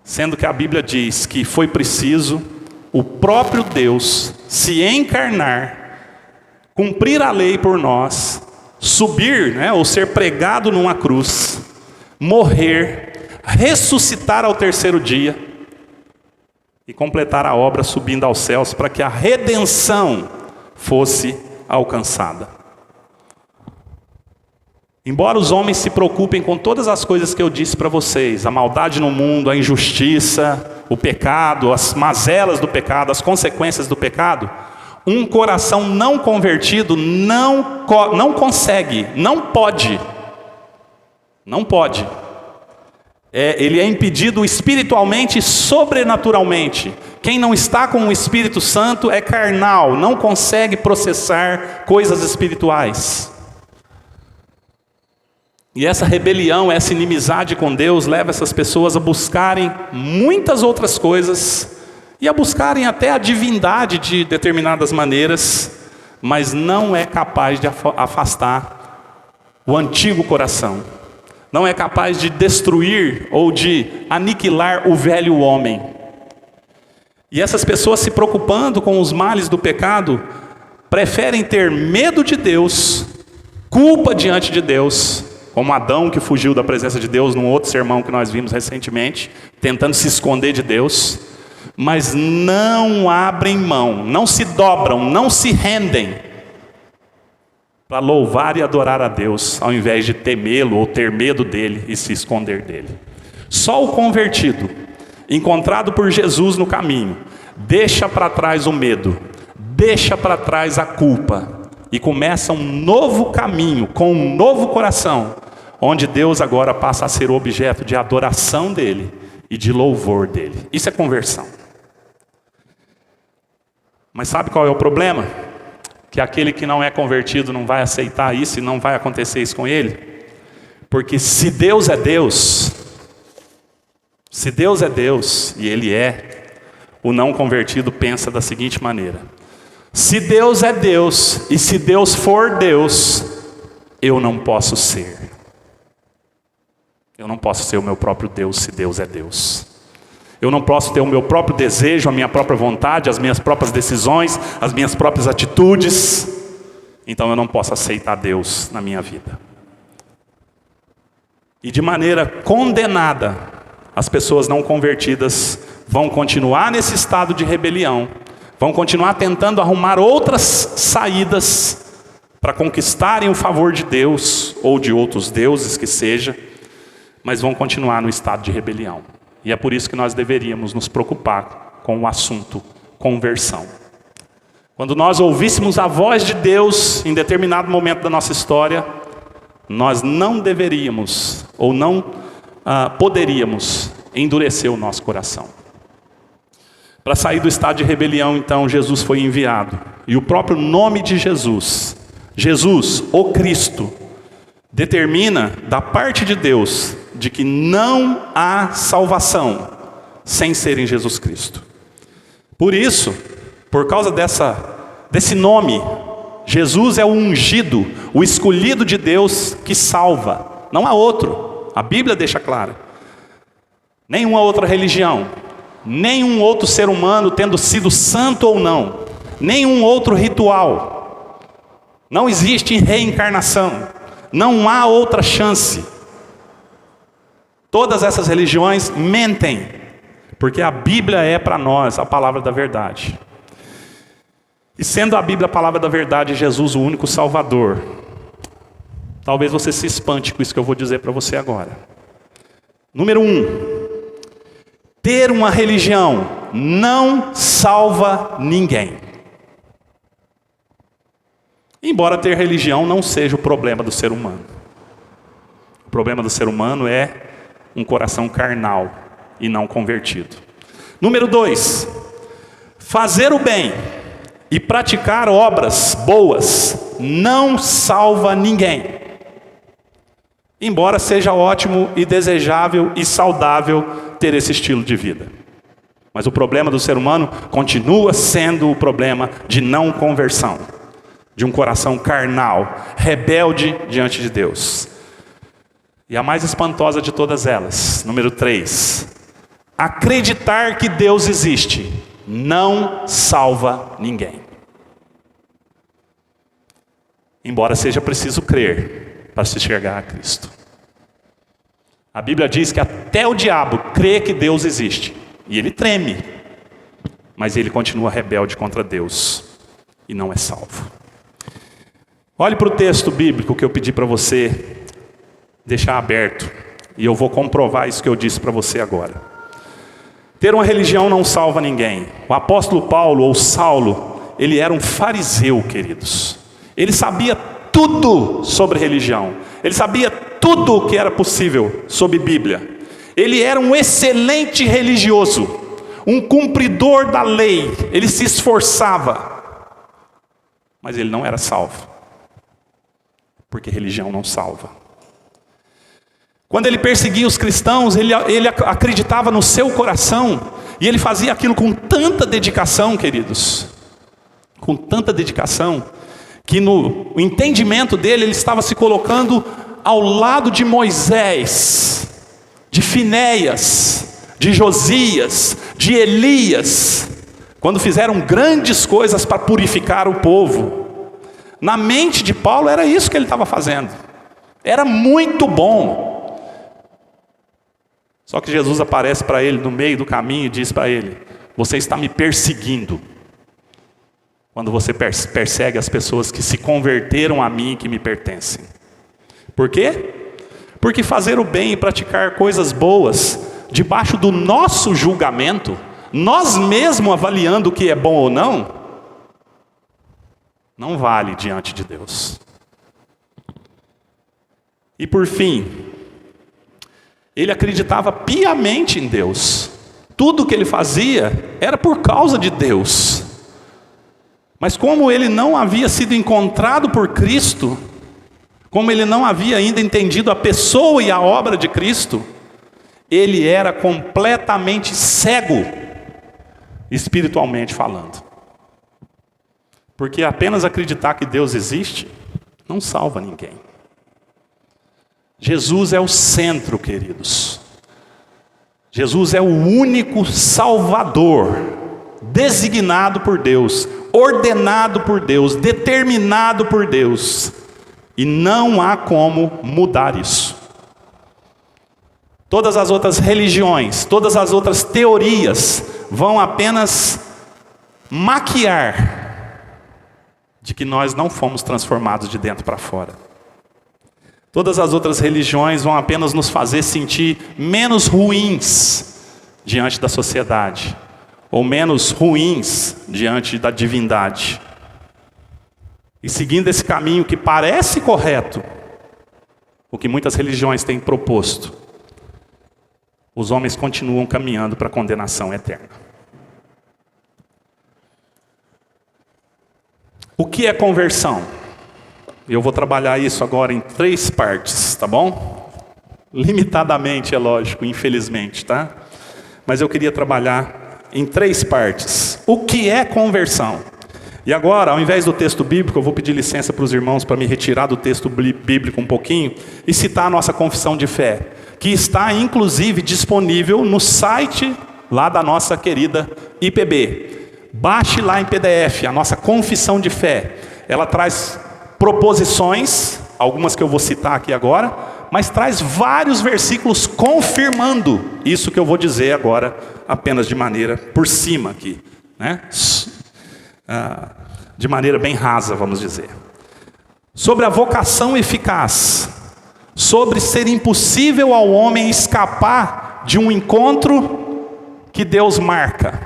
Sendo que a Bíblia diz que foi preciso o próprio Deus se encarnar, cumprir a lei por nós, subir, ou ser pregado numa cruz, morrer, ressuscitar ao terceiro dia e completar a obra subindo aos céus para que a redenção fosse alcançada. Embora os homens se preocupem com todas as coisas que eu disse para vocês, a maldade no mundo, a injustiça, o pecado, as mazelas do pecado, as consequências do pecado, um coração não convertido não consegue, não pode Ele é impedido espiritualmente e sobrenaturalmente. Quem não está com o Espírito Santo é carnal, não consegue processar coisas espirituais. E essa rebelião, essa inimizade com Deus leva essas pessoas a buscarem muitas outras coisas e a buscarem até a divindade de determinadas maneiras, mas não é capaz de afastar o antigo coração. Não é capaz de destruir ou de aniquilar o velho homem. E essas pessoas, se preocupando com os males do pecado, preferem ter medo de Deus, culpa diante de Deus, como Adão, que fugiu da presença de Deus num outro sermão que nós vimos recentemente, tentando se esconder de Deus, mas não abrem mão, não se dobram, não se rendem para louvar e adorar a Deus, ao invés de temê-lo ou ter medo dele e se esconder dele. Só o convertido, encontrado por Jesus no caminho, deixa para trás o medo, deixa para trás a culpa e começa um novo caminho, com um novo coração, onde Deus agora passa a ser o objeto de adoração dele e de louvor dele. Isso é conversão. Mas sabe qual é o problema? Que aquele que não é convertido não vai aceitar isso e não vai acontecer isso com ele. Porque se Deus é Deus, e Ele é, o não convertido pensa da seguinte maneira: se Deus é Deus, e se Deus for Deus, eu não posso ser. Eu não posso ser o meu próprio Deus se Deus é Deus. Eu não posso ter o meu próprio desejo, a minha própria vontade, as minhas próprias decisões, as minhas próprias atitudes. Então eu não posso aceitar Deus na minha vida. E de maneira condenada, as pessoas não convertidas vão continuar nesse estado de rebelião, vão continuar tentando arrumar outras saídas para conquistarem o favor de Deus ou de outros deuses que seja, mas vão continuar no estado de rebelião. E é por isso que nós deveríamos nos preocupar com o assunto conversão. Quando nós ouvíssemos a voz de Deus em determinado momento da nossa história, nós não deveríamos ou não poderíamos endurecer o nosso coração. Para sair do estado de rebelião, então, Jesus foi enviado. E o próprio nome de Jesus, Jesus, o Cristo, determina da parte de Deus de que não há salvação sem ser em Jesus Cristo. Por isso, por causa desse nome, Jesus é o ungido, o escolhido de Deus que salva. Não há outro. A Bíblia deixa claro. Nenhuma outra religião, nenhum outro ser humano, tendo sido santo ou não, nenhum outro ritual. Não existe reencarnação. Não há outra chance. Todas essas religiões mentem, porque a Bíblia é para nós a palavra da verdade. E sendo a Bíblia a palavra da verdade, Jesus o único Salvador, talvez você se espante com isso que eu vou dizer para você agora. Número 1, ter uma religião não salva ninguém. Embora ter religião não seja o problema do ser humano. O problema do ser humano é um coração carnal e não convertido. Número 2, fazer o bem e praticar obras boas não salva ninguém. Embora seja ótimo e desejável e saudável ter esse estilo de vida. Mas o problema do ser humano continua sendo o problema de não conversão. De um coração carnal, rebelde diante de Deus. E a mais espantosa de todas elas, número 3, acreditar que Deus existe não salva ninguém. Embora seja preciso crer para se chegar a Cristo. A Bíblia diz que até o diabo crê que Deus existe. E ele treme. Mas ele continua rebelde contra Deus. E não é salvo. Olhe para o texto bíblico que eu pedi para você deixar aberto. E eu vou comprovar isso que eu disse para você agora. Ter uma religião não salva ninguém. O apóstolo Paulo, ou Saulo, ele era um fariseu, queridos. Ele sabia tudo sobre religião. Ele sabia tudo o que era possível sobre Bíblia. Ele era um excelente religioso, um cumpridor da lei, ele se esforçava, mas ele não era salvo, porque religião não salva. Quando ele perseguia os cristãos, ele acreditava no seu coração, e ele fazia aquilo com tanta dedicação, queridos, com tanta dedicação, que no entendimento dele, ele estava se colocando ao lado de Moisés, de Finéias, de Josias, de Elias, quando fizeram grandes coisas para purificar o povo. Na mente de Paulo era isso que ele estava fazendo, era muito bom. Só que Jesus aparece para ele no meio do caminho e diz para ele: você está me perseguindo, quando você persegue as pessoas que se converteram a mim e que me pertencem. Por quê? Porque fazer o bem e praticar coisas boas, debaixo do nosso julgamento, nós mesmos avaliando o que é bom ou não, não vale diante de Deus. E por fim, ele acreditava piamente em Deus. Tudo que ele fazia era por causa de Deus. Mas como ele não havia sido encontrado por Cristo, como ele não havia ainda entendido a pessoa e a obra de Cristo, ele era completamente cego, espiritualmente falando. Porque apenas acreditar que Deus existe não salva ninguém. Jesus é o centro, queridos. Jesus é o único Salvador, designado por Deus, ordenado por Deus, determinado por Deus. E não há como mudar isso. Todas as outras religiões, todas as outras teorias vão apenas maquiar de que nós não fomos transformados de dentro para fora. Todas as outras religiões vão apenas nos fazer sentir menos ruins diante da sociedade, ou menos ruins diante da divindade. E seguindo esse caminho que parece correto, o que muitas religiões têm proposto, os homens continuam caminhando para a condenação eterna. O que é conversão? Eu vou trabalhar isso agora em 3 partes, tá bom? Limitadamente, é lógico, infelizmente, tá? Mas eu queria trabalhar em 3 partes. O que é conversão? E agora, ao invés do texto bíblico, eu vou pedir licença para os irmãos para me retirar do texto bíblico um pouquinho e citar a nossa confissão de fé, que está inclusive disponível no site lá da nossa querida IPB. Baixe lá em PDF a nossa confissão de fé. Ela traz proposições, algumas que eu vou citar aqui agora, mas traz vários versículos confirmando isso que eu vou dizer agora, apenas de maneira por cima aqui, né? De maneira bem rasa, vamos dizer. Sobre a vocação eficaz, sobre ser impossível ao homem escapar de um encontro que Deus marca.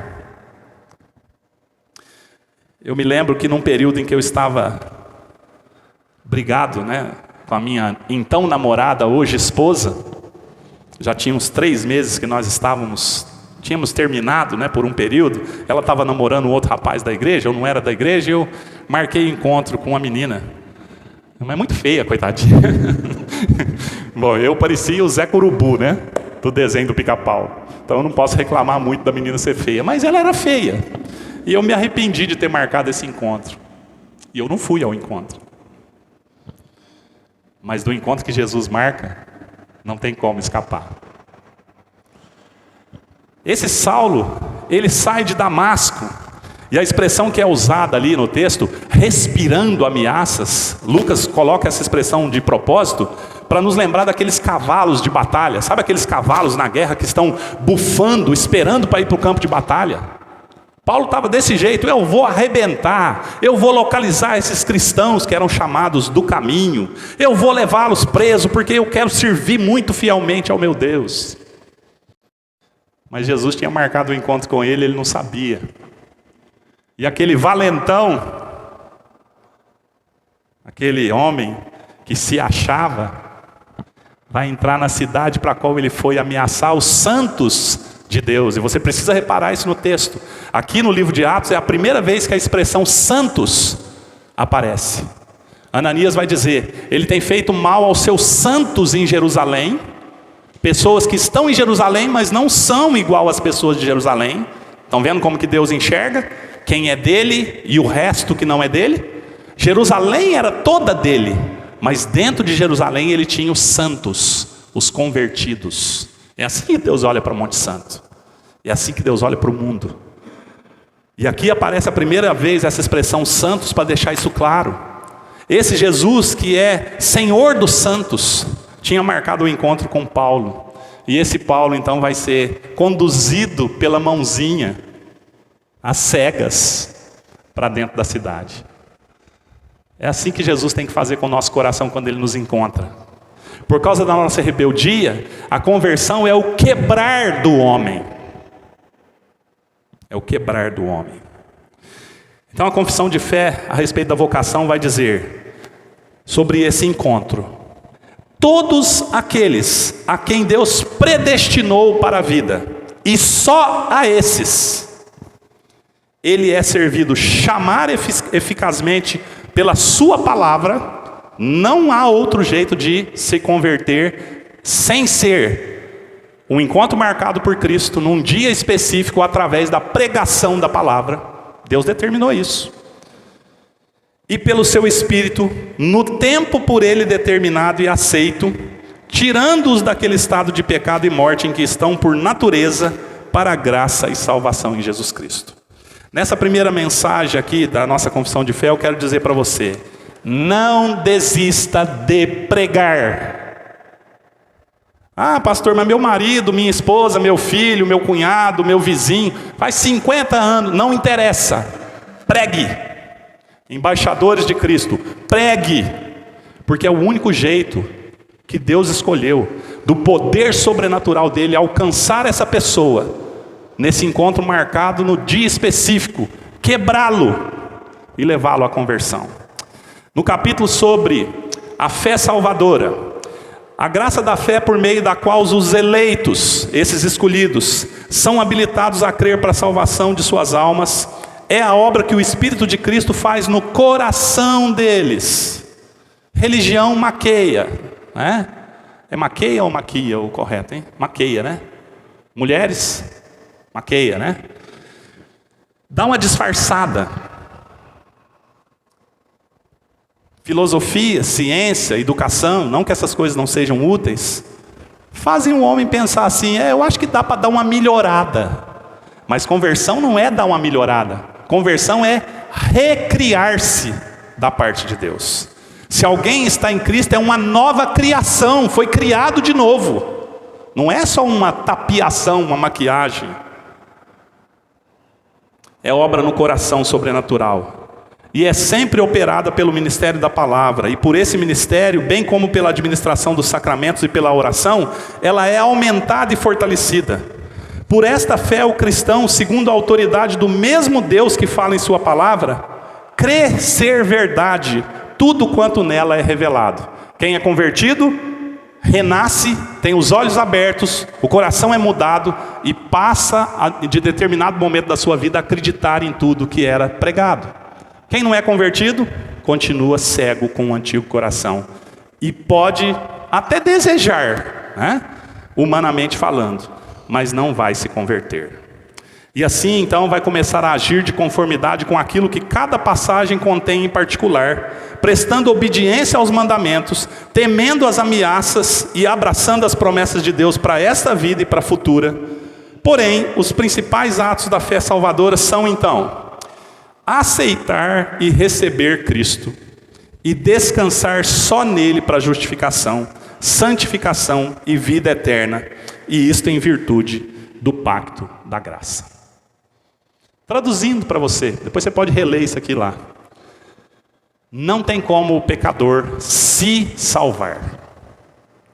Eu me lembro que num período em que eu estava brigado, né, com a minha então namorada, hoje esposa, já tinha uns 3 meses que nós tínhamos terminado, né, por um período. Ela estava namorando um outro rapaz da igreja, eu não era da igreja, e eu marquei encontro com uma menina, mas muito feia, coitadinha. Bom, eu parecia o Zé Corubu, né, do desenho do Pica-Pau, então eu não posso reclamar muito da menina ser feia, mas ela era feia, e eu me arrependi de ter marcado esse encontro, e eu não fui ao encontro. Mas do encontro que Jesus marca, não tem como escapar. Esse Saulo, ele sai de Damasco, e a expressão que é usada ali no texto, respirando ameaças, Lucas coloca essa expressão de propósito, para nos lembrar daqueles cavalos de batalha. Sabe aqueles cavalos na guerra que estão bufando, esperando para ir para o campo de batalha? Paulo estava desse jeito: eu vou arrebentar, eu vou localizar esses cristãos que eram chamados do caminho, eu vou levá-los presos, porque eu quero servir muito fielmente ao meu Deus. Mas Jesus tinha marcado o encontro com ele não sabia. E aquele valentão, aquele homem que se achava, vai entrar na cidade para a qual ele foi ameaçar os santos de Deus. E você precisa reparar isso no texto. Aqui no livro de Atos é a primeira vez que a expressão santos aparece. Ananias vai dizer, ele tem feito mal aos seus santos em Jerusalém, pessoas que estão em Jerusalém, mas não são igual às pessoas de Jerusalém. Estão vendo como que Deus enxerga? Quem é dele e o resto que não é dele? Jerusalém era toda dele, mas dentro de Jerusalém ele tinha os santos, os convertidos. É assim que Deus olha para o Monte Santo. É assim que Deus olha para o mundo. E aqui aparece a primeira vez essa expressão santos para deixar isso claro. Esse Jesus que é Senhor dos santos, tinha marcado o encontro com Paulo. E esse Paulo então vai ser conduzido pela mãozinha, às cegas, para dentro da cidade. É assim que Jesus tem que fazer com o nosso coração quando Ele nos encontra. Por causa da nossa rebeldia, a conversão é o quebrar do homem. É o quebrar do homem. Então a confissão de fé a respeito da vocação vai dizer sobre esse encontro: todos aqueles a quem Deus predestinou para a vida, e só a esses, Ele é servido chamar eficazmente pela sua palavra. Não há outro jeito de se converter sem ser um encontro marcado por Cristo num dia específico através da pregação da palavra. Deus determinou isso. E pelo seu Espírito, no tempo por Ele determinado e aceito, tirando-os daquele estado de pecado e morte em que estão por natureza, para a graça e salvação em Jesus Cristo. Nessa primeira mensagem aqui da nossa confissão de fé, eu quero dizer para você: não desista de pregar. Ah, pastor, mas meu marido, minha esposa, meu filho, meu cunhado, meu vizinho, faz 50 anos, não interessa. Pregue. Embaixadores de Cristo, pregue. Porque é o único jeito que Deus escolheu do poder sobrenatural dele alcançar essa pessoa nesse encontro marcado no dia específico, quebrá-lo e levá-lo à conversão. No capítulo sobre a fé salvadora, a graça da fé por meio da qual os eleitos, esses escolhidos, são habilitados a crer para a salvação de suas almas, é a obra que o Espírito de Cristo faz no coração deles. Religião maqueia, né? É maqueia ou maquia o correto, hein? Maqueia, né? Mulheres, maqueia, né? Dá uma disfarçada. Filosofia, ciência, educação, não que essas coisas não sejam úteis, fazem o homem pensar assim: eu acho que dá para dar uma melhorada. Mas conversão não é dar uma melhorada. Conversão é recriar-se da parte de Deus. Se alguém está em Cristo, é uma nova criação, foi criado de novo. Não é só uma tapiação, uma maquiagem. É obra no coração sobrenatural. E é sempre operada pelo ministério da palavra. E por esse ministério, bem como pela administração dos sacramentos e pela oração, ela é aumentada e fortalecida. Por esta fé, o cristão, segundo a autoridade do mesmo Deus que fala em sua palavra, crê ser verdade tudo quanto nela é revelado. Quem é convertido, renasce, tem os olhos abertos, o coração é mudado e passa, de determinado momento da sua vida, a acreditar em tudo que era pregado. Quem não é convertido, continua cego com o antigo coração. E pode até desejar, né? Humanamente falando, mas não vai se converter. E assim então vai começar a agir de conformidade com aquilo que cada passagem contém em particular, prestando obediência aos mandamentos, temendo as ameaças e abraçando as promessas de Deus para esta vida e para a futura. Porém, os principais atos da fé salvadora são então aceitar e receber Cristo e descansar só nele para justificação, santificação e vida eterna, e isto em virtude do pacto da graça. Traduzindo para você, depois você pode reler isso aqui lá. Não tem como o pecador se salvar.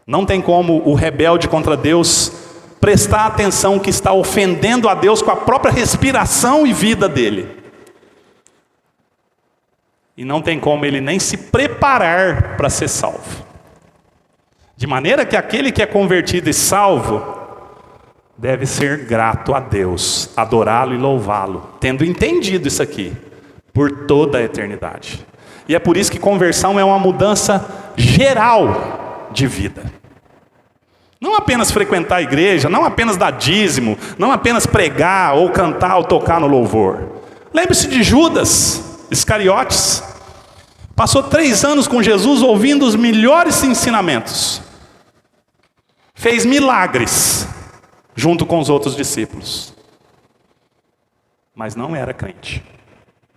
Não tem como o rebelde contra Deus prestar atenção que está ofendendo a Deus com a própria respiração e vida dele. E não tem como ele nem se preparar para ser salvo. De maneira que aquele que é convertido e salvo deve ser grato a Deus, adorá-lo e louvá-lo, tendo entendido isso aqui, por toda a eternidade. E é por isso que conversão é uma mudança geral de vida. Não apenas frequentar a igreja, não apenas dar dízimo, não apenas pregar ou cantar ou tocar no louvor. Lembre-se de Judas Iscariotes. Passou 3 anos com Jesus ouvindo os melhores ensinamentos. Fez milagres junto com os outros discípulos. Mas não era crente.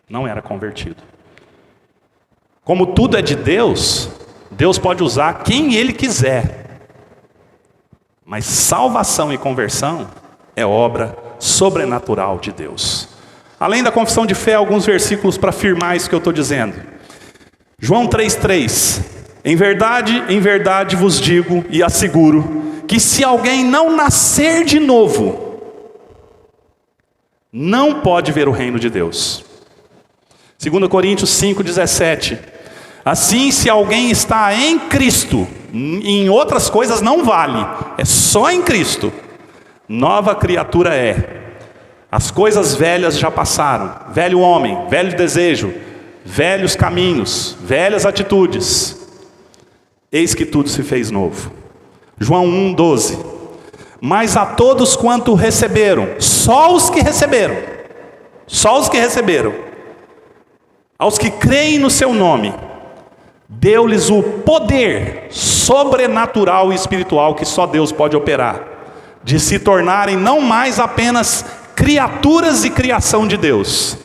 Não era convertido. Como tudo é de Deus, Deus pode usar quem Ele quiser. Mas salvação e conversão é obra sobrenatural de Deus. Além da confissão de fé, alguns versículos para afirmar isso que eu estou dizendo. João 3,3: em verdade vos digo e asseguro, que se alguém não nascer de novo, não pode ver o reino de Deus. 2 Coríntios 5,17: assim, se alguém está em Cristo, em outras coisas não vale, é só em Cristo, nova criatura é. As coisas velhas já passaram, velho homem, velho desejo, velhos caminhos, velhas atitudes, eis que tudo se fez novo. João 1,12: mas a todos quanto receberam, só os que receberam, aos que creem no seu nome, deu-lhes o poder sobrenatural e espiritual que só Deus pode operar, de se tornarem não mais apenas criaturas e criação de Deus,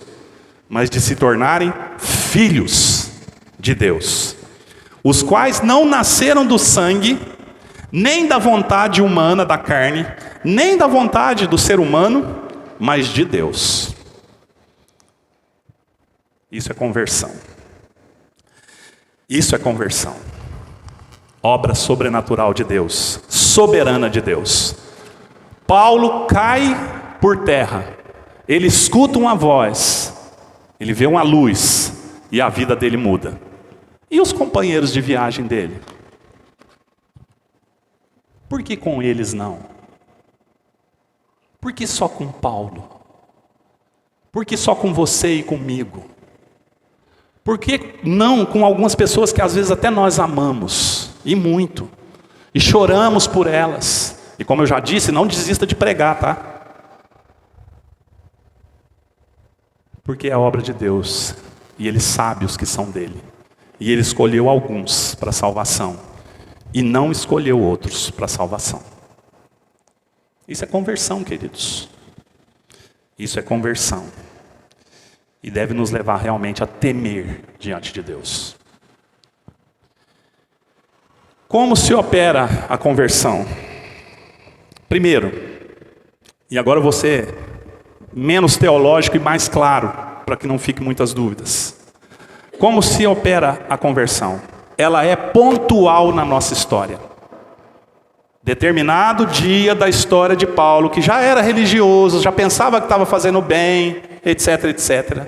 mas de se tornarem filhos de Deus, os quais não nasceram do sangue, nem da vontade humana da carne, nem da vontade do ser humano, mas de Deus. Isso é conversão. Isso é conversão. Obra sobrenatural de Deus, soberana de Deus. Paulo cai por terra, ele escuta uma voz, ele vê uma luz e a vida dele muda. E os companheiros de viagem dele? Por que com eles não? Por que só com Paulo? Por que só com você e comigo? Por que não com algumas pessoas que às vezes até nós amamos, e muito, e choramos por elas? E como eu já disse, não desista de pregar, tá? Porque é a obra de Deus, e Ele sabe os que são dele. E Ele escolheu alguns para salvação, e não escolheu outros para salvação. Isso é conversão, queridos. Isso é conversão. E deve nos levar realmente a temer diante de Deus. Como se opera a conversão? Primeiro, e agora eu vou ser menos teológico e mais claro, para que não fiquem muitas dúvidas. Como se opera a conversão? Ela é pontual na nossa história. Determinado dia da história de Paulo, que já era religioso, já pensava que estava fazendo bem, etc, etc.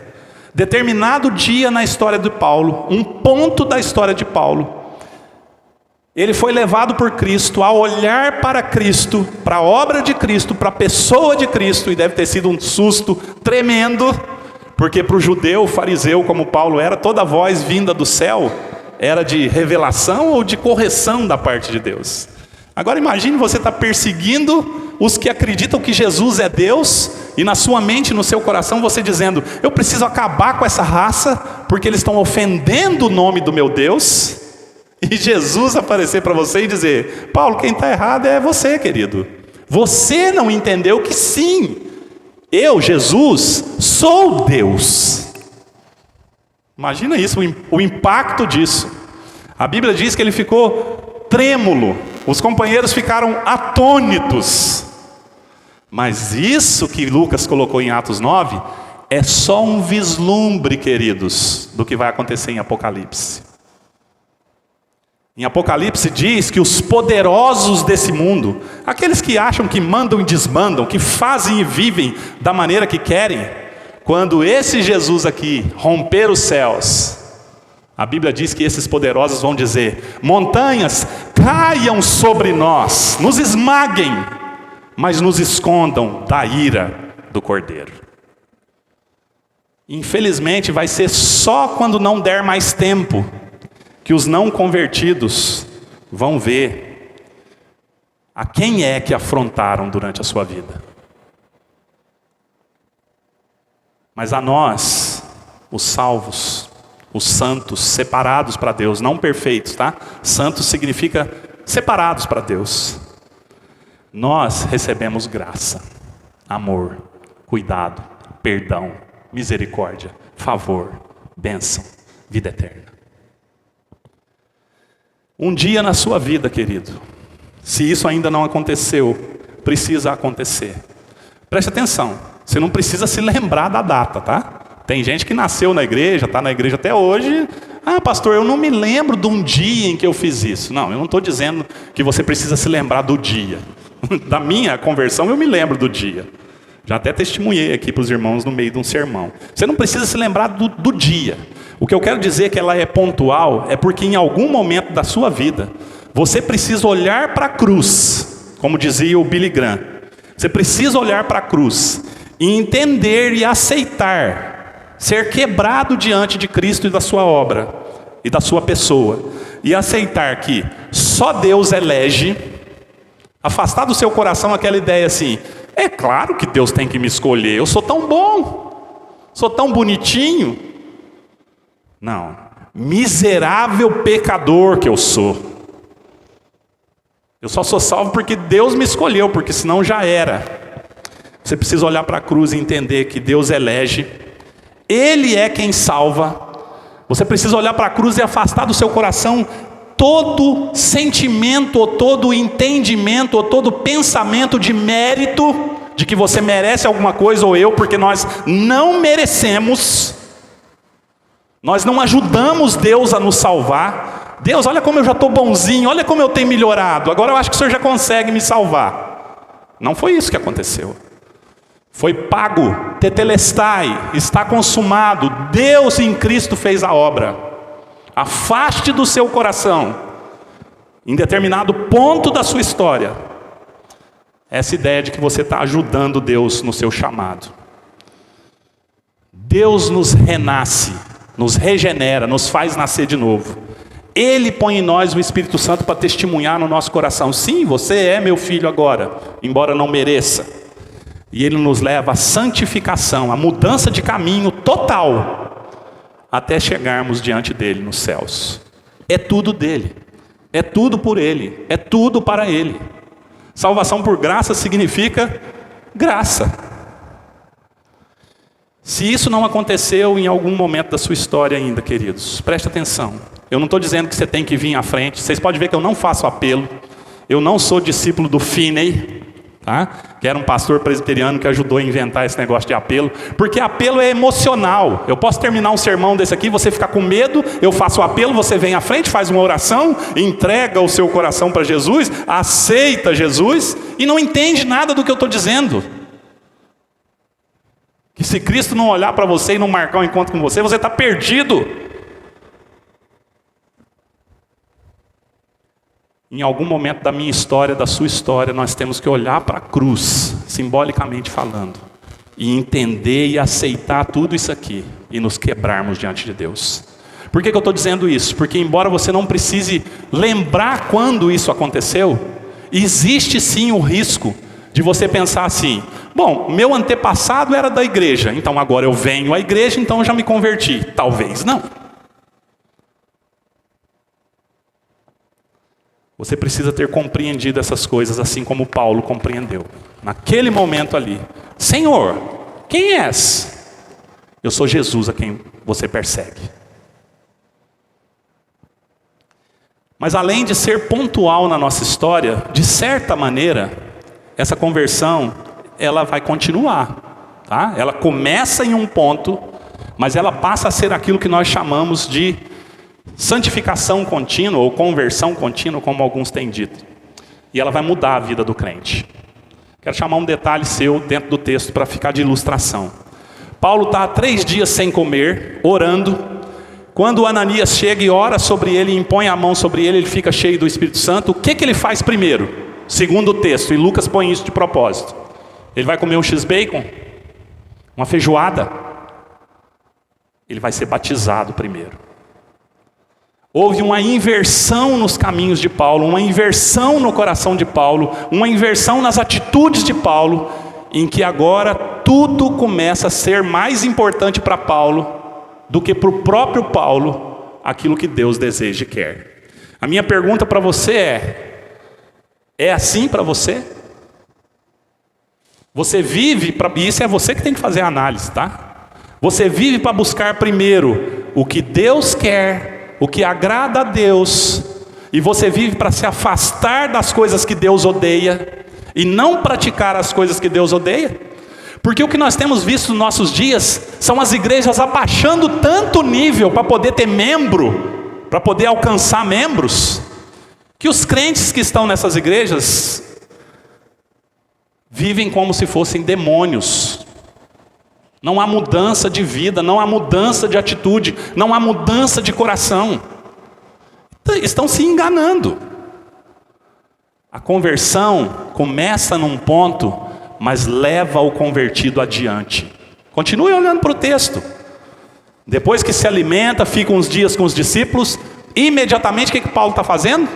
Determinado dia na história de Paulo, um ponto da história de Paulo, ele foi levado por Cristo a olhar para Cristo, para a obra de Cristo, para a pessoa de Cristo, e deve ter sido um susto tremendo, porque para o judeu, fariseu como Paulo era, toda voz vinda do céu era de revelação ou de correção da parte de Deus. Agora imagine você estar perseguindo os que acreditam que Jesus é Deus, e na sua mente, no seu coração, você dizendo: eu preciso acabar com essa raça, porque eles estão ofendendo o nome do meu Deus. E Jesus aparecer para você e dizer: Paulo, quem está errado é você, querido. Você não entendeu que sim, eu, Jesus, sou Deus. Imagina isso, o impacto disso. A Bíblia diz que ele ficou trêmulo, os companheiros ficaram atônitos. Mas isso que Lucas colocou em Atos 9 é só um vislumbre, queridos, do que vai acontecer em Apocalipse. Em Apocalipse diz que os poderosos desse mundo, aqueles que acham que mandam e desmandam, que fazem e vivem da maneira que querem, quando esse Jesus aqui romper os céus, A Bíblia diz que esses poderosos vão dizer: montanhas, caiam sobre nós, nos esmaguem, mas nos escondam da ira do Cordeiro. Infelizmente, vai ser só quando não der mais tempo que os não convertidos vão ver a quem é que afrontaram durante a sua vida. Mas a nós, os salvos, os santos, separados para Deus, não perfeitos, tá? Santos significa separados para Deus. Nós recebemos graça, amor, cuidado, perdão, misericórdia, favor, bênção, vida eterna. Um dia na sua vida, querido, se isso ainda não aconteceu, precisa acontecer. Preste atenção, você não precisa se lembrar da data, tá? Tem gente que nasceu na igreja, está na igreja até hoje. Ah, pastor, eu não me lembro de um dia em que eu fiz isso. Não, eu não estou dizendo que você precisa se lembrar do dia. Da minha conversão eu me lembro do dia. Já até testemunhei aqui para os irmãos no meio de um sermão. Você não precisa se lembrar do dia. O que eu quero dizer que ela é pontual é porque em algum momento da sua vida você precisa olhar para a cruz, como dizia o Billy Graham. Você precisa olhar para a cruz e entender e aceitar, ser quebrado diante de Cristo e da sua obra e da sua pessoa, e aceitar que só Deus elege, afastar do seu coração aquela ideia assim: é claro que Deus tem que me escolher, eu sou tão bom, sou tão bonitinho. Não, miserável pecador que eu sou. Eu só sou salvo porque Deus me escolheu, porque senão já era. Você precisa olhar para a cruz e entender que Deus elege, Ele é quem salva. Você precisa olhar para a cruz e afastar do seu coração todo sentimento, ou todo entendimento, ou todo pensamento de mérito, de que você merece alguma coisa ou eu, porque nós não merecemos. Nós não ajudamos Deus a nos salvar. Deus, olha como eu já estou bonzinho, olha como eu tenho melhorado, agora eu acho que o Senhor já consegue me salvar. Não foi isso que aconteceu. Foi pago, tetelestai, está consumado. Deus em Cristo fez a obra. Afaste do seu coração, em determinado ponto da sua história, essa ideia de que você está ajudando Deus no seu chamado. Deus nos renasce, nos regenera, nos faz nascer de novo. Ele põe em nós o Espírito Santo para testemunhar no nosso coração: sim, você é meu filho agora, embora não mereça. E Ele nos leva à santificação, à mudança de caminho total, até chegarmos diante dEle nos céus. É tudo dEle, é tudo por Ele, é tudo para Ele. Salvação por graça significa graça. Se isso não aconteceu em algum momento da sua história ainda, queridos, preste atenção. Eu não estou dizendo que você tem que vir à frente. Vocês podem ver que eu não faço apelo. Eu não sou discípulo do Finney, tá? Que era um pastor presbiteriano que ajudou a inventar esse negócio de apelo. Porque apelo é emocional. Eu posso terminar um sermão desse aqui, você ficar com medo, eu faço o apelo, você vem à frente, faz uma oração, entrega o seu coração para Jesus, aceita Jesus e não entende nada do que eu estou dizendo. Que se Cristo não olhar para você e não marcar um encontro com você, você está perdido. Em algum momento da minha história, da sua história, nós temos que olhar para a cruz, simbolicamente falando, e entender e aceitar tudo isso aqui, e nos quebrarmos diante de Deus. Por que eu estou dizendo isso? Porque embora você não precise lembrar quando isso aconteceu, existe sim o risco de você pensar assim: bom, meu antepassado era da igreja, então agora eu venho à igreja, então eu já me converti. Talvez não. Você precisa ter compreendido essas coisas assim como Paulo compreendeu. Naquele momento ali: Senhor, quem és? Eu sou Jesus a quem você persegue. Mas além de ser pontual na nossa história, de certa maneira, essa conversão, ela vai continuar, tá? Ela começa em um ponto, mas ela passa a ser aquilo que nós chamamos de santificação contínua, ou conversão contínua, como alguns têm dito. E ela vai mudar a vida do crente. Quero chamar um detalhe seu dentro do texto para ficar de ilustração. Paulo está há 3 dias sem comer, orando, Quando Ananias chega e ora sobre ele, impõe a mão sobre ele, ele fica cheio do Espírito Santo. O que ele faz primeiro? Segundo o texto, e Lucas põe isso de propósito. Ele vai comer um X-Bacon, uma feijoada. Ele vai ser batizado primeiro. Houve uma inversão nos caminhos de Paulo, uma inversão no coração de Paulo, uma inversão nas atitudes de Paulo, em que agora tudo começa a ser mais importante para Paulo do que para o próprio Paulo, aquilo que Deus deseja e quer. A minha pergunta para você é assim para você? Você vive, e isso é você que tem que fazer a análise, tá? Você vive para buscar primeiro o que Deus quer, o que agrada a Deus, e você vive para se afastar das coisas que Deus odeia, e não praticar as coisas que Deus odeia? Porque o que nós temos visto nos nossos dias, são as igrejas abaixando tanto o nível, para poder ter membro, para poder alcançar membros, que os crentes que estão nessas igrejas, vivem como se fossem demônios. Não há mudança de vida, não há mudança de atitude, não há mudança de coração. Estão se enganando. A conversão começa num ponto, mas leva o convertido adiante. Continue olhando para o texto. Depois que se alimenta, fica uns dias com os discípulos, imediatamente o que Paulo está fazendo?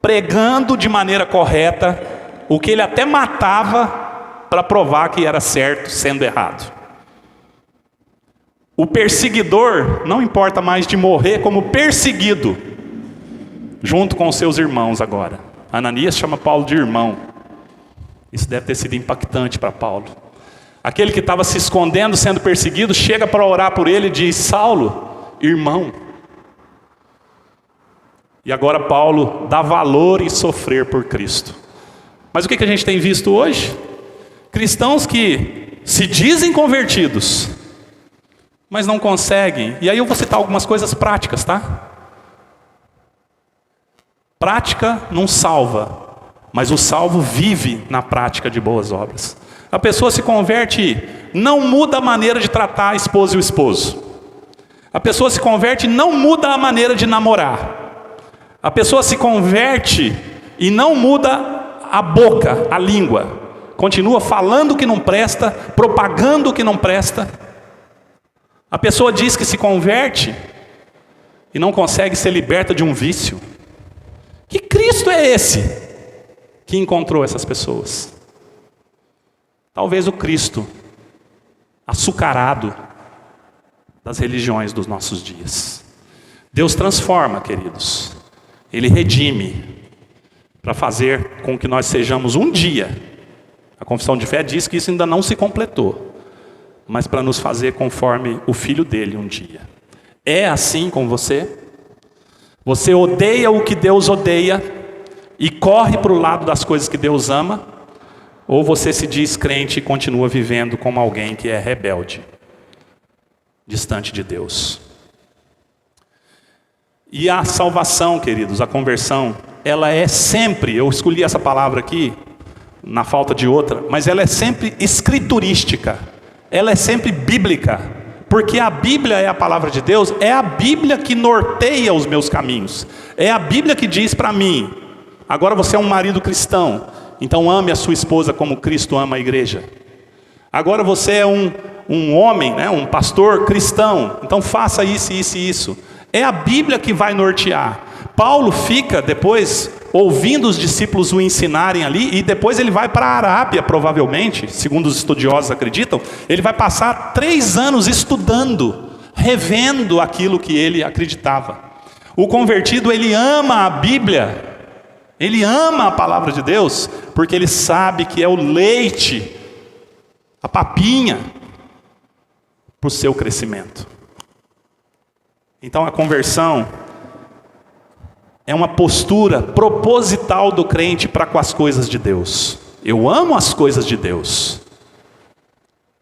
Pregando de maneira correta, o que ele até matava, para provar que era certo, sendo errado. O perseguidor não importa mais de morrer como perseguido, junto com os seus irmãos agora. Ananias chama Paulo de irmão. Isso deve ter sido impactante para Paulo. Aquele que estava se escondendo, sendo perseguido, chega para orar por ele e diz: Saulo, irmão. E agora Paulo dá valor em sofrer por Cristo. Mas o que a gente tem visto hoje? Cristãos que se dizem convertidos, mas não conseguem. E aí eu vou citar algumas coisas práticas, tá? Prática não salva, mas o salvo vive na prática de boas obras. A pessoa se converte, não muda a maneira de tratar a esposa e o esposo. A pessoa se converte e não muda a maneira de namorar. A pessoa se converte e não muda a boca, a língua. Continua falando o que não presta, propagando o que não presta. A pessoa diz que se converte e não consegue ser liberta de um vício. Que Cristo é esse que encontrou essas pessoas? Talvez o Cristo açucarado das religiões dos nossos dias. Deus transforma, queridos. Ele redime para fazer com que nós sejamos um dia. A confissão de fé diz que isso ainda não se completou, mas para nos fazer conforme o Filho dele um dia. É assim com você? Você odeia o que Deus odeia e corre para o lado das coisas que Deus ama? Ou você se diz crente e continua vivendo como alguém que é rebelde, distante de Deus? E a salvação, queridos, a conversão, ela é sempre, eu escolhi essa palavra aqui, na falta de outra, mas ela é sempre escriturística, ela é sempre bíblica, porque a Bíblia é a palavra de Deus, é a Bíblia que norteia os meus caminhos, é a Bíblia que diz para mim: agora você é um marido cristão, então ame a sua esposa como Cristo ama a igreja. Agora você é um homem, né, um pastor cristão, então faça isso, isso e isso. É a Bíblia que vai nortear. Paulo fica depois ouvindo os discípulos o ensinarem ali, e depois ele vai para a Arábia, provavelmente, segundo os estudiosos acreditam, ele vai passar 3 anos estudando, revendo aquilo que ele acreditava. O convertido, ele ama a Bíblia, ele ama a palavra de Deus, porque ele sabe que é o leite, a papinha, para o seu crescimento. Então a conversão é uma postura proposital do crente para com as coisas de Deus. Eu amo as coisas de Deus,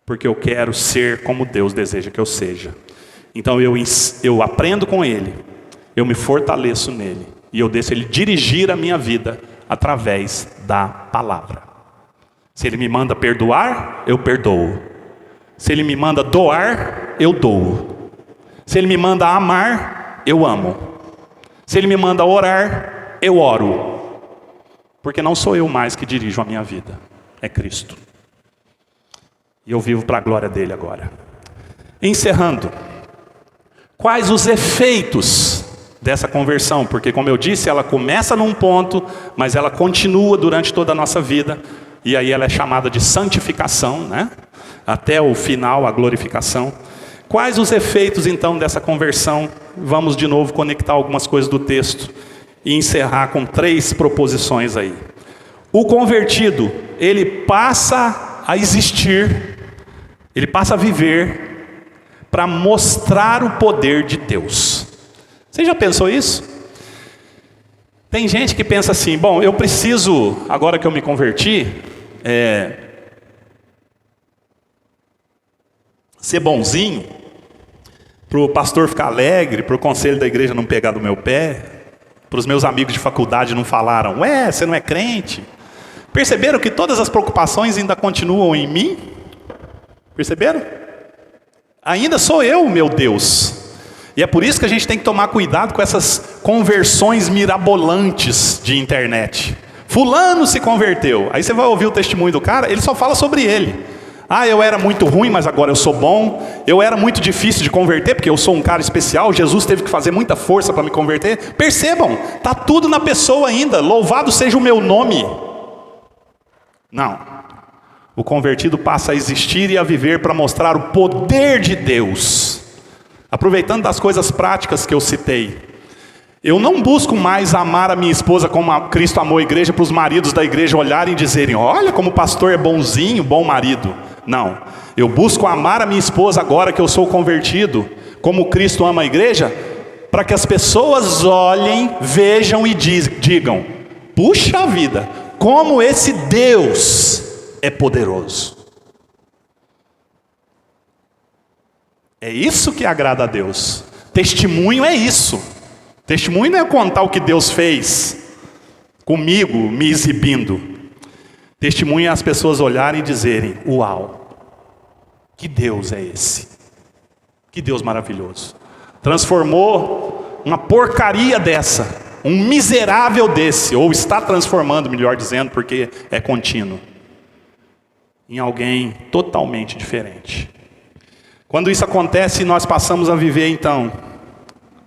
porque eu quero ser como Deus deseja que eu seja. Então eu aprendo com Ele, eu me fortaleço nele, e eu deixo Ele dirigir a minha vida através da palavra. Se Ele me manda perdoar, eu perdoo. Se Ele me manda doar, eu dou. Se Ele me manda amar, eu amo. Se Ele me manda orar, eu oro. Porque não sou eu mais que dirijo a minha vida, é Cristo. E eu vivo para a glória dele agora. Encerrando, quais os efeitos dessa conversão? Porque, como eu disse, ela começa num ponto, mas ela continua durante toda a nossa vida. E aí ela é chamada de santificação, né? Até o final, a glorificação. Quais os efeitos, então, dessa conversão? Vamos de novo conectar algumas coisas do texto e encerrar com 3 proposições aí. O convertido, ele passa a existir, ele passa a viver para mostrar o poder de Deus. Você já pensou isso? Tem gente que pensa assim, bom, eu preciso, agora que eu me converti, ser bonzinho, para o pastor ficar alegre, para o conselho da igreja não pegar do meu pé, para os meus amigos de faculdade não falaram, ué, você não é crente? Perceberam que todas as preocupações ainda continuam em mim? Perceberam? Ainda sou eu, meu Deus. E é por isso que a gente tem que tomar cuidado com essas conversões mirabolantes de internet. Fulano se converteu. Aí você vai ouvir o testemunho do cara, ele só fala sobre ele. Ah, eu era muito ruim, mas agora eu sou bom. Eu era muito difícil de converter, porque eu sou um cara especial. Jesus teve que fazer muita força para me converter. Percebam, está tudo na pessoa ainda. Louvado seja o meu nome. Não. O convertido passa a existir e a viver para mostrar o poder de Deus. Aproveitando das coisas práticas que eu citei. Eu não busco mais amar a minha esposa como Cristo amou a igreja, para os maridos da igreja olharem e dizerem, olha como o pastor é bonzinho, bom marido. Não, eu busco amar a minha esposa agora que eu sou convertido, como Cristo ama a igreja, para que as pessoas olhem, vejam e digam, puxa vida, como esse Deus é poderoso. É isso que agrada a Deus. Testemunho é isso. Testemunho não é contar o que Deus fez comigo, me exibindo. Testemunho é as pessoas olharem e dizerem, uau, que Deus é esse? Que Deus maravilhoso. Transformou uma porcaria dessa, um miserável desse, ou está transformando, melhor dizendo, porque é contínuo, em alguém totalmente diferente. Quando isso acontece, nós passamos a viver então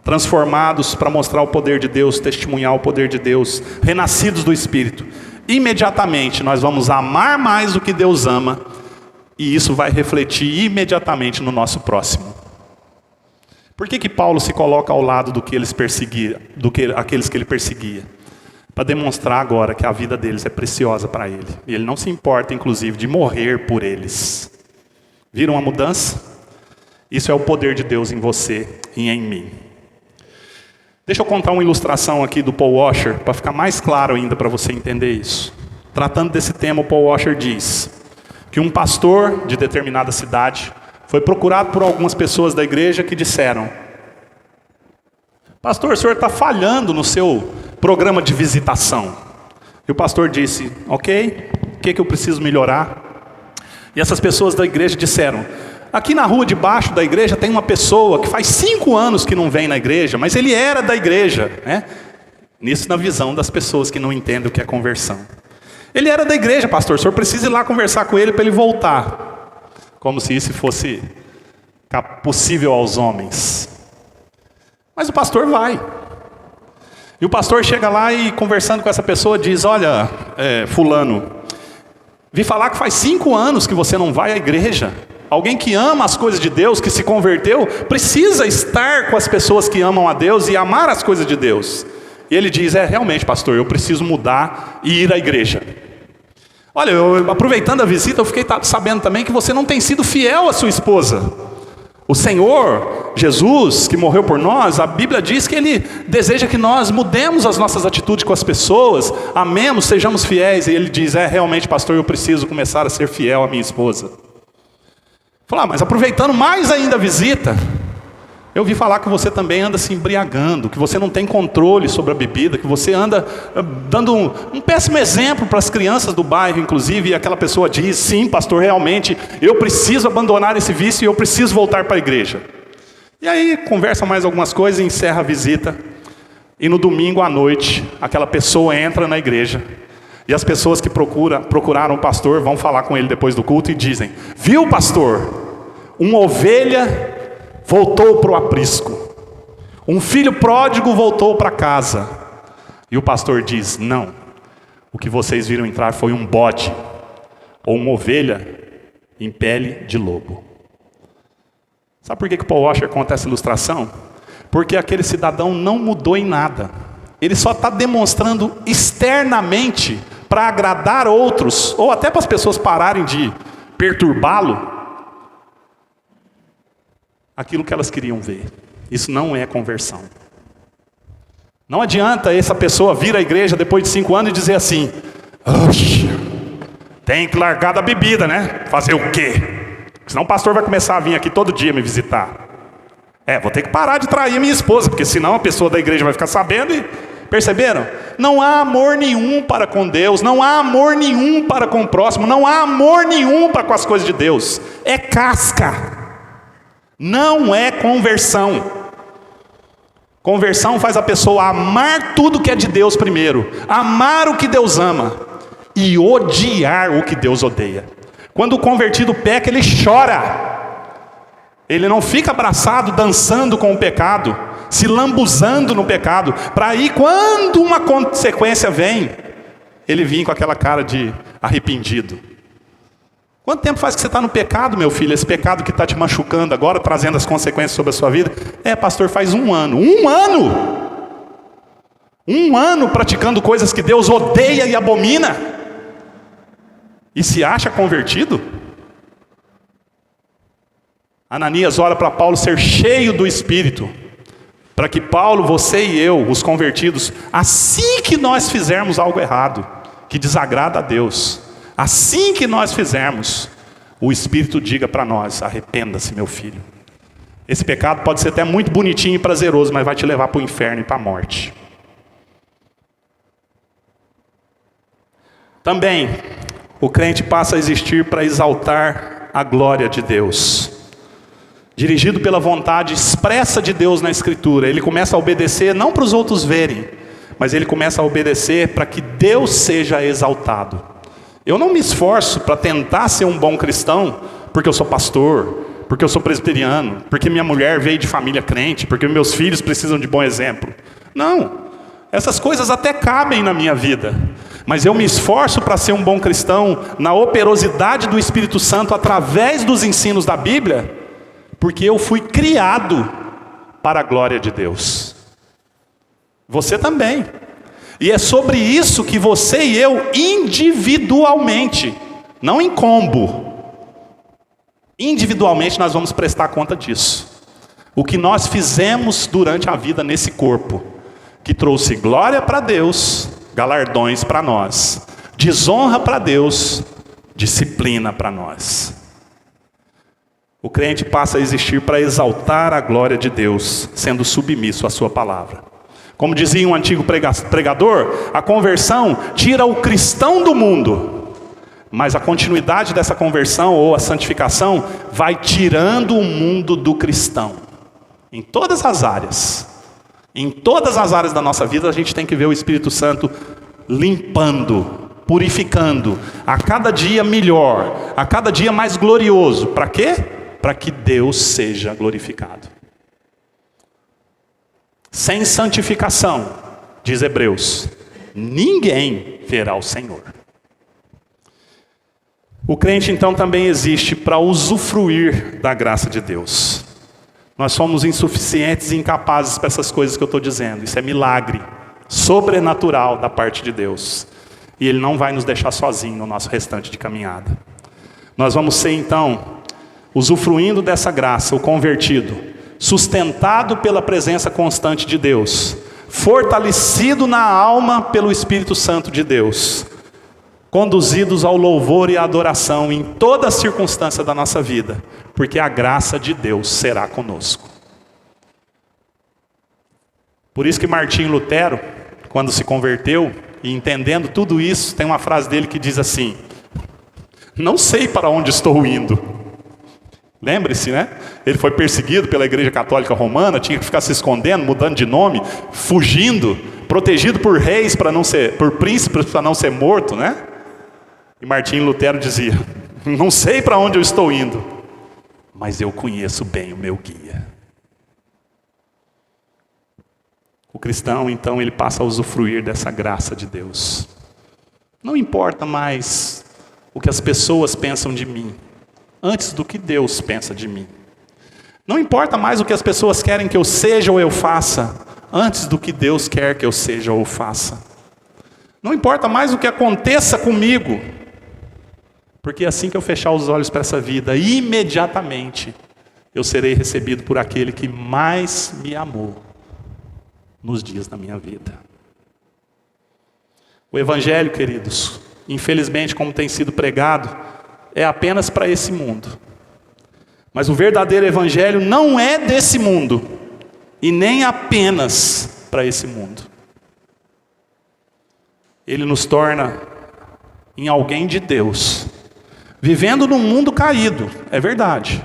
transformados para mostrar o poder de Deus, testemunhar o poder de Deus, renascidos do Espírito. Imediatamente nós vamos amar mais do que Deus ama, e isso vai refletir imediatamente no nosso próximo. Por que Paulo se coloca ao lado do que eles perseguiam, aqueles que ele perseguia? Para demonstrar agora que a vida deles é preciosa para ele. E ele não se importa, inclusive, de morrer por eles. Viram a mudança? Isso é o poder de Deus em você e em mim. Deixa eu contar uma ilustração aqui do Paul Washer, para ficar mais claro ainda para você entender isso. Tratando desse tema, o Paul Washer diz que um pastor de determinada cidade foi procurado por algumas pessoas da igreja que disseram, pastor, o senhor está falhando no seu programa de visitação. E o pastor disse, ok, o que eu preciso melhorar? E essas pessoas da igreja disseram, aqui na rua de baixo da igreja tem uma pessoa que faz 5 anos que não vem na igreja, mas ele era da igreja, né? Nisso na visão das pessoas que não entendem o que é conversão. Ele era da igreja, pastor, o senhor precisa ir lá conversar com ele para ele voltar. Como se isso fosse possível aos homens. Mas o pastor vai. E o pastor chega lá e conversando com essa pessoa diz, olha, fulano, vi falar que faz 5 anos que você não vai à igreja. Alguém que ama as coisas de Deus, que se converteu, precisa estar com as pessoas que amam a Deus e amar as coisas de Deus. E ele diz, realmente pastor, eu preciso mudar e ir à igreja. Olha, aproveitando a visita, eu fiquei sabendo também que você não tem sido fiel à sua esposa. O Senhor, Jesus, que morreu por nós, a Bíblia diz que Ele deseja que nós mudemos as nossas atitudes com as pessoas, amemos, sejamos fiéis. E ele diz, realmente pastor, eu preciso começar a ser fiel à minha esposa. Falar, mas aproveitando mais ainda a visita, eu ouvi falar que você também anda se embriagando, que você não tem controle sobre a bebida, que você anda dando um péssimo exemplo para as crianças do bairro, inclusive, e aquela pessoa diz, sim, pastor, realmente, eu preciso abandonar esse vício e eu preciso voltar para a igreja. E aí conversa mais algumas coisas e encerra a visita. E no domingo à noite, aquela pessoa entra na igreja. E as pessoas que procuraram o pastor vão falar com ele depois do culto e dizem: viu, pastor? Uma ovelha voltou para o aprisco. Um filho pródigo voltou para casa. E o pastor diz: não, o que vocês viram entrar foi um bode, ou uma ovelha em pele de lobo. Sabe por que Paul Washer conta essa ilustração? Porque aquele cidadão não mudou em nada. Ele só está demonstrando externamente para agradar outros, ou até para as pessoas pararem de perturbá-lo, aquilo que elas queriam ver. Isso não é conversão. Não adianta essa pessoa vir à igreja depois de 5 anos e dizer assim: oxe, tem que largar da bebida, né? Fazer o quê? Senão o pastor vai começar a vir aqui todo dia me visitar. Vou ter que parar de trair minha esposa, porque senão a pessoa da igreja vai ficar sabendo e... Perceberam? Não há amor nenhum para com Deus, não há amor nenhum para com o próximo, não há amor nenhum para com as coisas de Deus. É casca. Não é conversão. Conversão faz a pessoa amar tudo que é de Deus primeiro, amar o que Deus ama e odiar o que Deus odeia. Quando o convertido peca, ele chora. Ele não fica abraçado, dançando com o pecado, se lambuzando no pecado, para aí quando uma consequência vem, ele vir com aquela cara de arrependido. Quanto tempo faz que você está no pecado, meu filho? Esse pecado que está te machucando agora, trazendo as consequências sobre a sua vida? Pastor, faz 1 ano. 1 ano! 1 ano praticando coisas que Deus odeia e abomina. E se acha convertido? Ananias ora para Paulo ser cheio do Espírito, para que Paulo, você e eu, os convertidos, assim que nós fizermos algo errado, que desagrada a Deus, assim que nós fizermos, o Espírito diga para nós: arrependa-se, meu filho. Esse pecado pode ser até muito bonitinho e prazeroso, mas vai te levar para o inferno e para a morte. Também, o crente passa a existir para exaltar a glória de Deus. Dirigido pela vontade expressa de Deus na Escritura, ele começa a obedecer não para os outros verem, mas ele começa a obedecer para que Deus seja exaltado. Eu não me esforço para tentar ser um bom cristão, porque eu sou pastor, porque eu sou presbiteriano, porque minha mulher veio de família crente, porque meus filhos precisam de bom exemplo. Não, essas coisas até cabem na minha vida, mas eu me esforço para ser um bom cristão na operosidade do Espírito Santo através dos ensinos da Bíblia, porque eu fui criado para a glória de Deus. Você também. E é sobre isso que você e eu, individualmente, não em combo, individualmente nós vamos prestar conta disso. O que nós fizemos durante a vida nesse corpo, que trouxe glória para Deus, galardões para nós, desonra para Deus, disciplina para nós. O crente passa a existir para exaltar a glória de Deus, sendo submisso à sua palavra. Como dizia um antigo pregador, a conversão tira o cristão do mundo, mas a continuidade dessa conversão ou a santificação vai tirando o mundo do cristão. Em todas as áreas da nossa vida, a gente tem que ver o Espírito Santo limpando, purificando, a cada dia melhor, a cada dia mais glorioso. Para quê? Para que Deus seja glorificado. Sem santificação, diz Hebreus, ninguém verá o Senhor. O crente então também existe para usufruir da graça de Deus. Nós somos insuficientes e incapazes para essas coisas que eu estou dizendo. Isso é milagre sobrenatural da parte de Deus. E Ele não vai nos deixar sozinhos no nosso restante de caminhada. Nós vamos ser então, usufruindo dessa graça, o convertido, sustentado pela presença constante de Deus, fortalecido na alma pelo Espírito Santo de Deus, conduzidos ao louvor e à adoração em toda a circunstância da nossa vida, porque a graça de Deus será conosco. Por isso que Martinho Lutero, quando se converteu, e entendendo tudo isso, tem uma frase dele que diz assim: não sei para onde estou indo, Lembre-se, né? Ele foi perseguido pela Igreja Católica Romana, tinha que ficar se escondendo, mudando de nome, fugindo, protegido por reis por príncipes para não ser morto, né? E Martinho Lutero dizia: não sei para onde eu estou indo, mas eu conheço bem o meu guia. O cristão, então, ele passa a usufruir dessa graça de Deus. Não importa mais o que as pessoas pensam de mim, antes do que Deus pensa de mim. Não importa mais o que as pessoas querem que eu seja ou eu faça, antes do que Deus quer que eu seja ou faça. Não importa mais o que aconteça comigo, porque assim que eu fechar os olhos para essa vida, imediatamente eu serei recebido por aquele que mais me amou nos dias da minha vida. O Evangelho, queridos, infelizmente, como tem sido pregado, é apenas para esse mundo. Mas o verdadeiro Evangelho não é desse mundo, e nem apenas para esse mundo. Ele nos torna em alguém de Deus, vivendo num mundo caído, é verdade,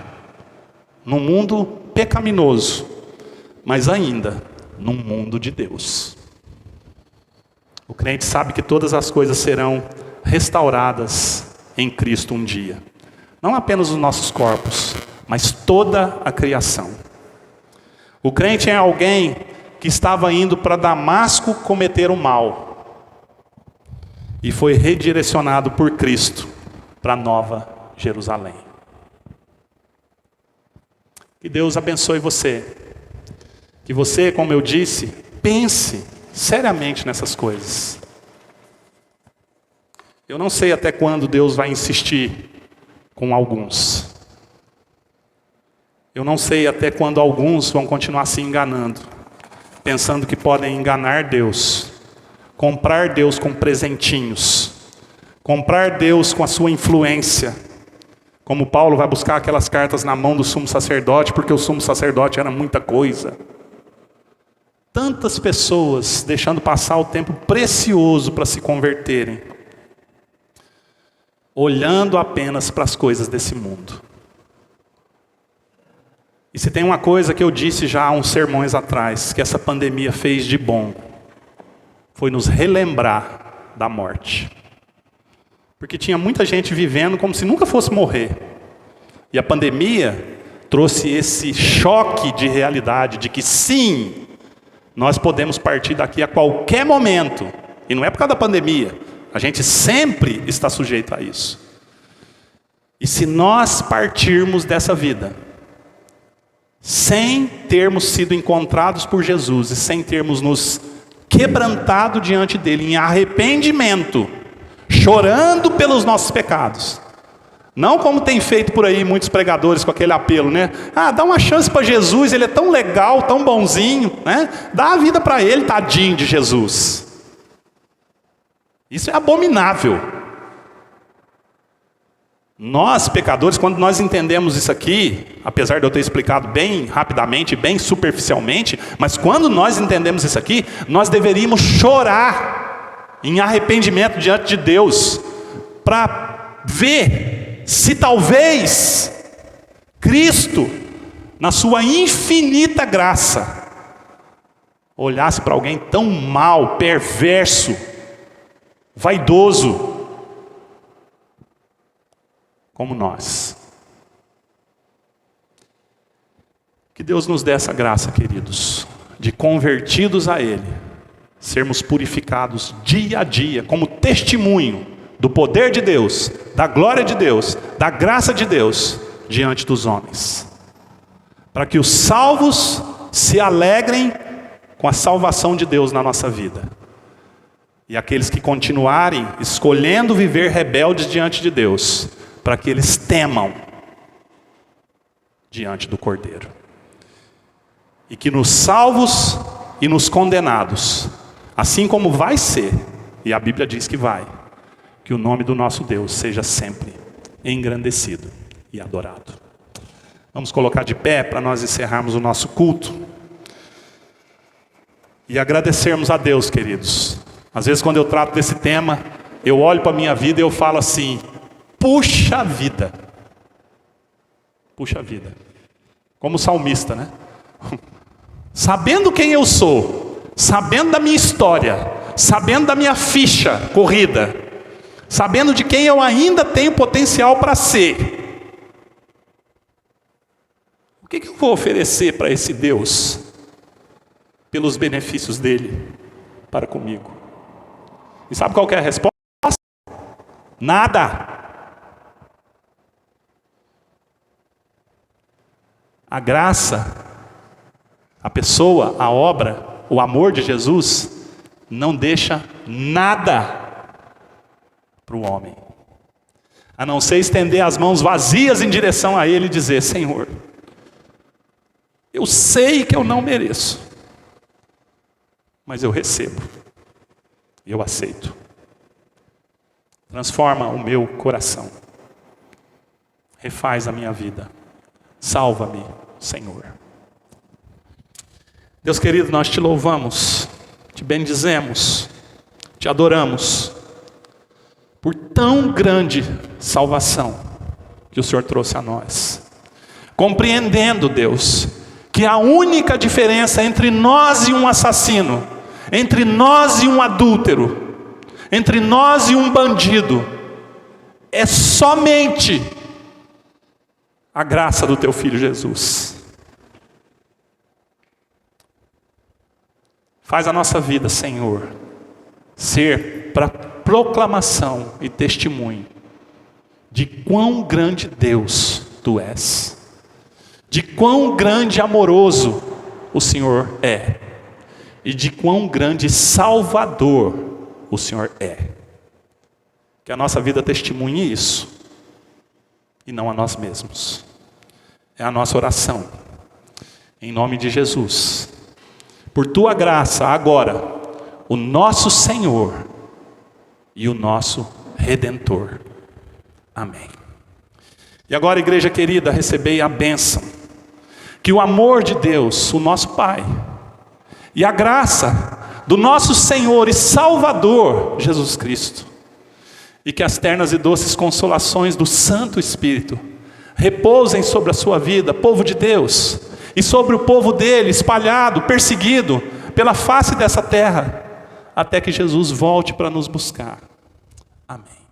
num mundo pecaminoso, mas ainda num mundo de Deus. O crente sabe que todas as coisas serão restauradas em Cristo um dia. Não apenas os nossos corpos, mas toda a criação. O crente é alguém que estava indo para Damasco cometer o mal e foi redirecionado por Cristo para Nova Jerusalém. Que Deus abençoe você. Que você, como eu disse, pense seriamente nessas coisas. Eu não sei até quando Deus vai insistir com alguns. Eu não sei até quando alguns vão continuar se enganando, pensando que podem enganar Deus, comprar Deus com presentinhos, comprar Deus com a sua influência. Como Paulo vai buscar aquelas cartas na mão do sumo sacerdote, porque o sumo sacerdote era muita coisa. Tantas pessoas deixando passar o tempo precioso para se converterem, olhando apenas para as coisas desse mundo. E se tem uma coisa que eu disse já há uns sermões atrás, que essa pandemia fez de bom, foi nos relembrar da morte. Porque tinha muita gente vivendo como se nunca fosse morrer. E a pandemia trouxe esse choque de realidade, de que sim, nós podemos partir daqui a qualquer momento. E não é por causa da pandemia. A gente sempre está sujeito a isso. E se nós partirmos dessa vida, sem termos sido encontrados por Jesus, e sem termos nos quebrantado diante dele, em arrependimento, chorando pelos nossos pecados, não como tem feito por aí muitos pregadores com aquele apelo, né? Ah, dá uma chance para Jesus, ele é tão legal, tão bonzinho, né? Dá a vida para ele, tadinho de Jesus. Isso é abominável. Nós, pecadores, quando nós entendemos isso aqui, apesar de eu ter explicado bem rapidamente, bem superficialmente, mas quando nós entendemos isso aqui, nós deveríamos chorar em arrependimento diante de Deus, para ver se talvez Cristo, na sua infinita graça, olhasse para alguém tão mau, perverso, vaidoso, como nós. Que Deus nos dê essa graça, queridos, de convertidos a Ele, sermos purificados dia a dia, como testemunho do poder de Deus, da glória de Deus, da graça de Deus, diante dos homens. Para que os salvos se alegrem com a salvação de Deus na nossa vida. E aqueles que continuarem escolhendo viver rebeldes diante de Deus, para que eles temam diante do Cordeiro. E que nos salvos e nos condenados, assim como vai ser, e a Bíblia diz que vai, que o nome do nosso Deus seja sempre engrandecido e adorado. Vamos colocar de pé para nós encerrarmos o nosso culto. E agradecermos a Deus, queridos. Às vezes quando eu trato desse tema, eu olho para a minha vida e eu falo assim: puxa vida, Puxa vida. Como salmista, né? Sabendo quem eu sou, sabendo da minha história, sabendo da minha ficha corrida, sabendo de quem eu ainda tenho potencial para ser, o que eu vou oferecer para esse Deus pelos benefícios dele para comigo? E sabe qual que é a resposta? Nada. A graça, a pessoa, a obra, o amor de Jesus não deixa nada para o homem, a não ser estender as mãos vazias em direção a Ele e dizer: Senhor, eu sei que eu não mereço, mas eu recebo, eu aceito. Transforma o meu coração, refaz a minha vida, salva-me, Senhor. Deus querido, nós te louvamos, te bendizemos, te adoramos, por tão grande salvação que o Senhor trouxe a nós. Compreendendo, Deus, que a única diferença entre nós e um assassino, entre nós e um adúltero, entre nós e um bandido, é somente a graça do teu Filho Jesus. Faz a nossa vida, Senhor, ser para proclamação e testemunho de quão grande Deus Tu és, de quão grande e amoroso o Senhor é, e de quão grande Salvador o Senhor é. Que a nossa vida testemunhe isso, e não a nós mesmos. É a nossa oração, em nome de Jesus. Por Tua graça, agora, o nosso Senhor e o nosso Redentor. Amém. E agora, igreja querida, recebei a bênção, que o amor de Deus, o nosso Pai, e a graça do nosso Senhor e Salvador, Jesus Cristo, e que as ternas e doces consolações do Santo Espírito repousem sobre a sua vida, povo de Deus, e sobre o povo dele, espalhado, perseguido pela face dessa terra, até que Jesus volte para nos buscar. Amém.